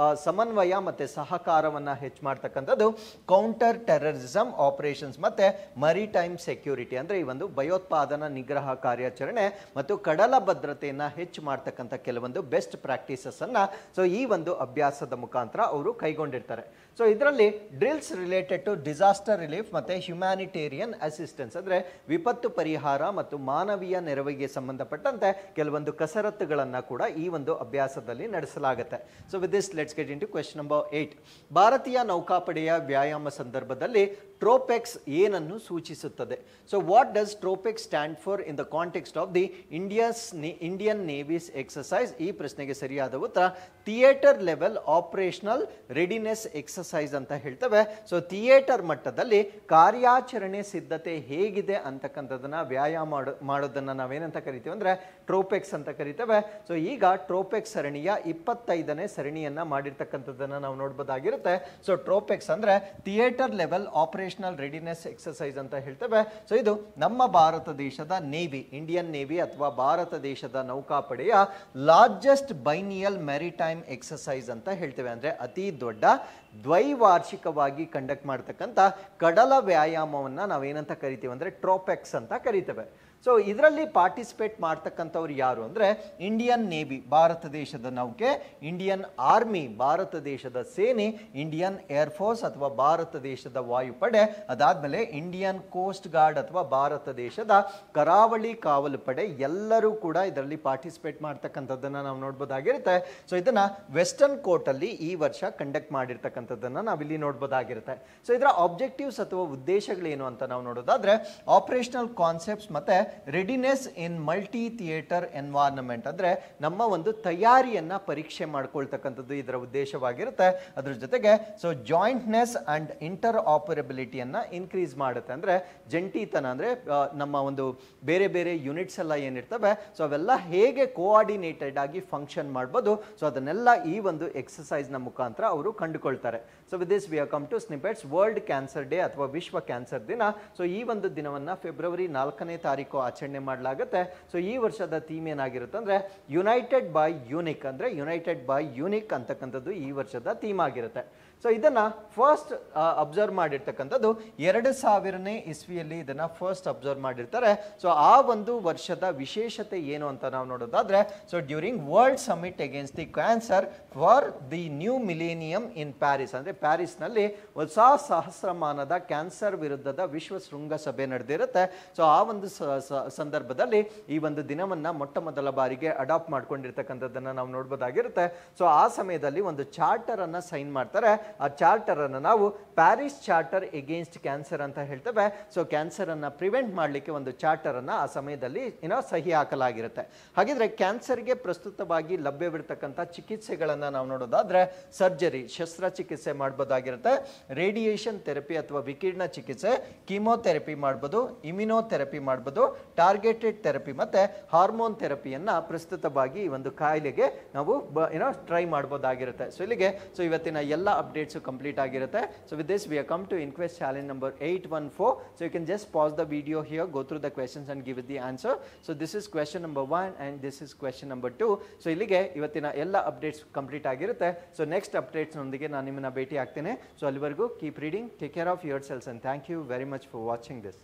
ಸಮನ್ವಯ ಮತ್ತೆ ಸಹಕಾರವನ್ನ ಹೆಚ್ಚು ಮಾಡ್ತಕ್ಕಂಥದ್ದು, ಕೌಂಟರ್ ಟೆರರಿಸಮ್ ಆಪರೇಷನ್ಸ್ ಮತ್ತೆ ಮರಿಟೈಮ್ ಸೆಕ್ಯೂರಿಟಿ, ಅಂದ್ರೆ ಈ ಒಂದು ಭಯೋತ್ಪಾದನಾ ನಿಗ್ರಹ ಕಾರ್ಯಾಚರಣೆ ಮತ್ತು ಕಡಲ ಭದ್ರತೆಯನ್ನ ಹೆಚ್ಚು ಮಾಡ್ತಕ್ಕಂಥ ಕೆಲವೊಂದು ಬೆಸ್ಟ್ ಪ್ರಾಕ್ಟೀಸಸ್ ಅನ್ನ ಸೊ ಈ ಒಂದು ಅಭ್ಯಾಸದ ಮುಖಾಂತರ ಅವರು ಕೈಗೊಂಡಿರ್ತಾರೆ. ಸೊ ಇದರಲ್ಲಿ drills related to disaster relief ಮತ್ತೆ ಹ್ಯುಮ್ಯಾನಿಟೇರಿಯನ್ ಅಸಿಸ್ಟೆನ್ಸ್, ಅಂದ್ರೆ ವಿಪತ್ತು ಪರಿಹಾರ ಮತ್ತು ಮಾನವೀಯ ನೆರವಿಗೆ ಸಂಬಂಧಪಟ್ಟಂತೆ ಕೆಲವೊಂದು ಕಸರತ್ತುಗಳನ್ನ ಕೂಡ ಈ ಒಂದು ಅಭ್ಯಾಸದಲ್ಲಿ ನಡೆಸಲಾಗುತ್ತೆ. So with this let's get into question number 8. ಭಾರತೀಯ ನೌಕಾಪಡೆಯ ವ್ಯಾಯಾಮ ಸಂದರ್ಭದಲ್ಲಿ ಟ್ರೋಪೆಕ್ಸ್ ಏನನ್ನು ಸೂಚಿಸುತ್ತದೆ? So what does TROPEX stand for in the context of the Indian navy's exercise? ಈ ಪ್ರಶ್ನೆಗೆ ಸರಿಯಾದ ಉತ್ತರ theatre level operational readiness exercise ಅಂತ ಹೇಳ್ತೇವೆ. ಸೊ ಥಿಯೇಟರ್ ಮಟ್ಟದಲ್ಲಿ ಕಾರ್ಯಾಚರಣೆ ಸಿದ್ಧತೆ ಹೇಗಿದೆ ಅಂತಕ್ಕಂಥದ್ದನ್ನ ವ್ಯಾಯಾಮ ಮಾಡೋದನ್ನ ನಾವೇನಂತ ಕರಿತೀವಿ ಅಂದ್ರೆ ಟ್ರೋಪೆಕ್ಸ್ ಅಂತ ಕರಿತೇವೆ. ಸೊ ಈಗ ಟ್ರೋಪೆಕ್ಸ್ ಸರಣಿಯ 25ನೇ ಸರಣಿಯನ್ನ ಮಾಡಿರ್ತಕ್ಕಂಥದ್ದನ್ನ ನಾವು ನೋಡಬಹುದಾಗಿರುತ್ತೆ. ಸೊ ಟ್ರೋಪೆಕ್ಸ್ ಅಂದ್ರೆ theatre level operational readiness exercise ಅಂತ ಹೇಳ್ತೇವೆ. ಸೊ ಇದು ನಮ್ಮ ಭಾರತ ದೇಶದ ನೇವಿ, ಇಂಡಿಯನ್ ನೇವಿ ಅಥವಾ ಭಾರತ ದೇಶದ ನೌಕಾಪಡೆಯ ಲಾರ್ಜೆಸ್ಟ್ ಬೈನಿಯಲ್ ಮೆರಿಟೈಮ್ ಎಕ್ಸರ್ಸೈಸ್ ಅಂತ ಹೇಳ್ತೇವೆ. ಅಂದ್ರೆ ಅತಿ ದೊಡ್ಡ ದ್ವೈವಾರ್ಷಿಕವಾಗಿ ಕಂಡಕ್ಟ್ ಮಾಡ್ತಕ್ಕಂಥ ಕಡಲ ವ್ಯಾಯಾಮವನ್ನ ನಾವೇನಂತ ಕರಿತೀವಿ ಅಂದ್ರೆ ಟ್ರೋಪೆಕ್ಸ್ ಅಂತ ಕರಿತೇವೆ. ಸೊ ಇದರಲ್ಲಿ ಪಾರ್ಟಿಸಿಪೇಟ್ ಮಾಡ್ತಕ್ಕಂಥವ್ರು ಯಾರು ಅಂದರೆ ಇಂಡಿಯನ್ ನೇವಿ ಭಾರತ ದೇಶದ ನೌಕೆ, ಇಂಡಿಯನ್ ಆರ್ಮಿ ಭಾರತ ದೇಶದ ಸೇನೆ, ಇಂಡಿಯನ್ ಏರ್ಫೋರ್ಸ್ ಅಥವಾ ಭಾರತ ದೇಶದ ವಾಯುಪಡೆ, ಅದಾದಮೇಲೆ ಇಂಡಿಯನ್ ಕೋಸ್ಟ್ ಗಾರ್ಡ್ ಅಥವಾ ಭಾರತ ದೇಶದ ಕರಾವಳಿ ಕಾವಲು ಪಡೆ ಎಲ್ಲರೂ ಕೂಡ ಇದರಲ್ಲಿ ಪಾರ್ಟಿಸಿಪೇಟ್ ಮಾಡ್ತಕ್ಕಂಥದ್ದನ್ನು ನಾವು ನೋಡ್ಬೋದಾಗಿರುತ್ತೆ. ಸೊ ಇದನ್ನು ವೆಸ್ಟರ್ನ್ ಕೋರ್ಟಲ್ಲಿ ಈ ವರ್ಷ ಕಂಡಕ್ಟ್ ಮಾಡಿರ್ತಕ್ಕಂಥದ್ದನ್ನು ನಾವಿಲ್ಲಿ ನೋಡ್ಬೋದಾಗಿರುತ್ತೆ. ಸೊ ಇದರ ಆಬ್ಜೆಕ್ಟಿವ್ಸ್ ಅಥವಾ ಉದ್ದೇಶಗಳೇನು ಅಂತ ನಾವು ನೋಡೋದಾದ್ರೆ ಆಪರೇಷನಲ್ ಕಾನ್ಸೆಪ್ಟ್ಸ್ ಮತ್ತೆ ರೆಡಿನೆಸ್ ಇನ್ ಮಲ್ಟಿ ಥಿಯೇಟರ್ ಎನ್ವೈರನ್ಮೆಂಟ್, ಅಂದ್ರೆ ನಮ್ಮ ಒಂದು ತಯಾರಿಯನ್ನ ಪರೀಕ್ಷೆ ಮಾಡ್ಕೊಳ್ತಕ್ಕಂಥದ್ದು ಇದರ ಉದ್ದೇಶವಾಗಿರುತ್ತೆ. ಅದ್ರ ಜೊತೆಗೆ ಸೊ ಜಾಯಿಂಟ್ನೆಸ್ ಅಂಡ್ ಇಂಟರ್ ಆಪರೇಬಿಲಿಟಿಯನ್ನ ಇನ್ಕ್ರೀಸ್ ಮಾಡುತ್ತೆ, ಅಂದ್ರೆ ಜಂಟಿತನ ಅಂದ್ರೆ ನಮ್ಮ ಒಂದು ಬೇರೆ ಬೇರೆ ಯೂನಿಟ್ಸ್ ಎಲ್ಲ ಏನಿರ್ತವೆ ಸೊ ಅವೆಲ್ಲ ಹೇಗೆ ಕೋಆರ್ಡಿನೇಟೆಡ್ ಆಗಿ ಫಂಕ್ಷನ್ ಮಾಡ್ಬೋದು, ಸೊ ಅದನ್ನೆಲ್ಲ ಈ ಒಂದು ಎಕ್ಸಸೈಸ್ ನ ಮುಖಾಂತರ ಅವರು ಕಂಡುಕೊಳ್ತಾರೆ. So with this we have come to snippets world cancer day ಅಥವಾ ವಿಶ್ವ ಕ್ಯಾನ್ಸರ್ ದಿನ. ಸೊ ಈ ಒಂದು ದಿನವನ್ನ ಫೆಬ್ರವರಿ 4ನೇ ತಾರೀಕು ಆಚರಣೆ ಮಾಡಲಾಗುತ್ತೆ. ಸೊ ಈ ವರ್ಷದ ಥೀಮ್ ಏನಾಗಿರುತ್ತೆ ಅಂದ್ರೆ ಯುನೈಟೆಡ್ ಬೈ ಯೂನಿಕ್, ಅಂದ್ರೆ ಯುನೈಟೆಡ್ ಬೈ ಯೂನಿಕ್ ಅಂತಕ್ಕಂಥದ್ದು ಈ ವರ್ಷದ ಥೀಮ್ ಆಗಿರುತ್ತೆ. ಸೊ ಇದನ್ನ ಫಸ್ಟ್ ಅಬ್ಸರ್ವ್ ಮಾಡಿರ್ತಕ್ಕಂಥದ್ದು 2000ನೇ ಇಸ್ವಿಯಲ್ಲಿ ಇದನ್ನ ಫಸ್ಟ್ ಅಬ್ಸರ್ವ್ ಮಾಡಿರ್ತಾರೆ. ಸೊ ಆ ಒಂದು ವರ್ಷದ ವಿಶೇಷತೆ ಏನು ಅಂತ ನಾವು ನೋಡೋದಾದ್ರೆ so during world summit against the cancer for the new millennium in Paris, ಅಂದ್ರೆ ಪ್ಯಾರಿಸ್ ನಲ್ಲಿ ಹೊಸ ಸಹಸ್ರಮಾನದ ಕ್ಯಾನ್ಸರ್ ವಿರುದ್ಧದ ವಿಶ್ವ ಶೃಂಗಸಭೆ ನಡೆದಿರುತ್ತೆ. ಸೊ ಆ ಒಂದು ಸಂದರ್ಭದಲ್ಲಿ ಈ ಒಂದು ದಿನವನ್ನ ಮೊಟ್ಟ ಮೊದಲ ಬಾರಿಗೆ ಅಡಾಪ್ಟ್ ಮಾಡ್ಕೊಂಡಿರ್ತಕ್ಕಂಥದ್ದನ್ನ ನಾವು ನೋಡ್ಬೋದಾಗಿರುತ್ತೆ. ಸೊ ಆ ಸಮಯದಲ್ಲಿ ಒಂದು ಚಾರ್ಟರ್ ಅನ್ನ ಸೈನ್ ಮಾಡ್ತಾರೆ. ಆ ಚಾರ್ಟರ್ ಅನ್ನು ನಾವು ಪ್ಯಾರಿಸ್ ಚಾರ್ಟರ್ ಎಗೇನ್ಸ್ಟ್ ಕ್ಯಾನ್ಸರ್ ಅಂತ ಹೇಳ್ತೇವೆ. ಸೊ ಕ್ಯಾನ್ಸರ್ ಅನ್ನ ಪ್ರಿವೆಂಟ್ ಮಾಡಲಿಕ್ಕೆ ಒಂದು ಚಾರ್ಟರ್ ಅನ್ನ ಆ ಸಮಯದಲ್ಲಿ ಸಹಿ ಹಾಕಲಾಗಿರುತ್ತೆ. ಹಾಗಿದ್ರೆ ಕ್ಯಾನ್ಸರ್ಗೆ ಪ್ರಸ್ತುತವಾಗಿ ಲಭ್ಯವಿರತಕ್ಕಂಥ ಚಿಕಿತ್ಸೆಗಳನ್ನ ನಾವು ನೋಡೋದಾದ್ರೆ ಸರ್ಜರಿ, ಶಸ್ತ್ರಚಿಕಿತ್ಸೆ ಮಾಡಬಹುದಾಗಿರುತ್ತೆ, ರೇಡಿಯೇಷನ್ ಥೆರಪಿ ಅಥವಾ ವಿಕಿರಣ ಚಿಕಿತ್ಸೆ, ಕೀಮೋಥೆರಪಿ ಮಾಡ್ಬೋದು, ಇಮ್ಯುನೋಥೆರಪಿ ಮಾಡ್ಬೋದು, ಟಾರ್ಗೆಟೆಡ್ ಥೆರಪಿ ಮತ್ತೆ ಹಾರ್ಮೋನ್ ಥೆರಪಿಯನ್ನ ಪ್ರಸ್ತುತವಾಗಿ ಈ ಒಂದು ಕಾಯಿಲೆಗೆ ನಾವು ಟ್ರೈ ಮಾಡಬಹುದಾಗಿರುತ್ತೆ. ಸೊ ಇಲ್ಲಿಗೆ ಸೊ ಇವತ್ತಿನ ಎಲ್ಲ ಅಪ್ಡೇಟ್ಸ್ ಕಂಪ್ಲೀಟ್ ಆಗಿರುತ್ತೆ. So with this we have come to inquest challenge number 814. So you can just pause the video here, go through the questions and give the answer. So this is question number 1 and this is question number 2. So ಇಲ್ಲಿಗೆ ಇವತ್ತಿನ ಎಲ್ಲ updates complete ಆಗಿರುತ್ತೆ. So next updates ನೊಂದಿಗೆ ನಾನು ನಿಮ್ಮನ್ನ ಭೇಟಿ ಆಗ್ತೇನೆ. So ಅಲ್ಲಿವರೆಗೂ keep reading, take care of your selves and thank you very much for watching this.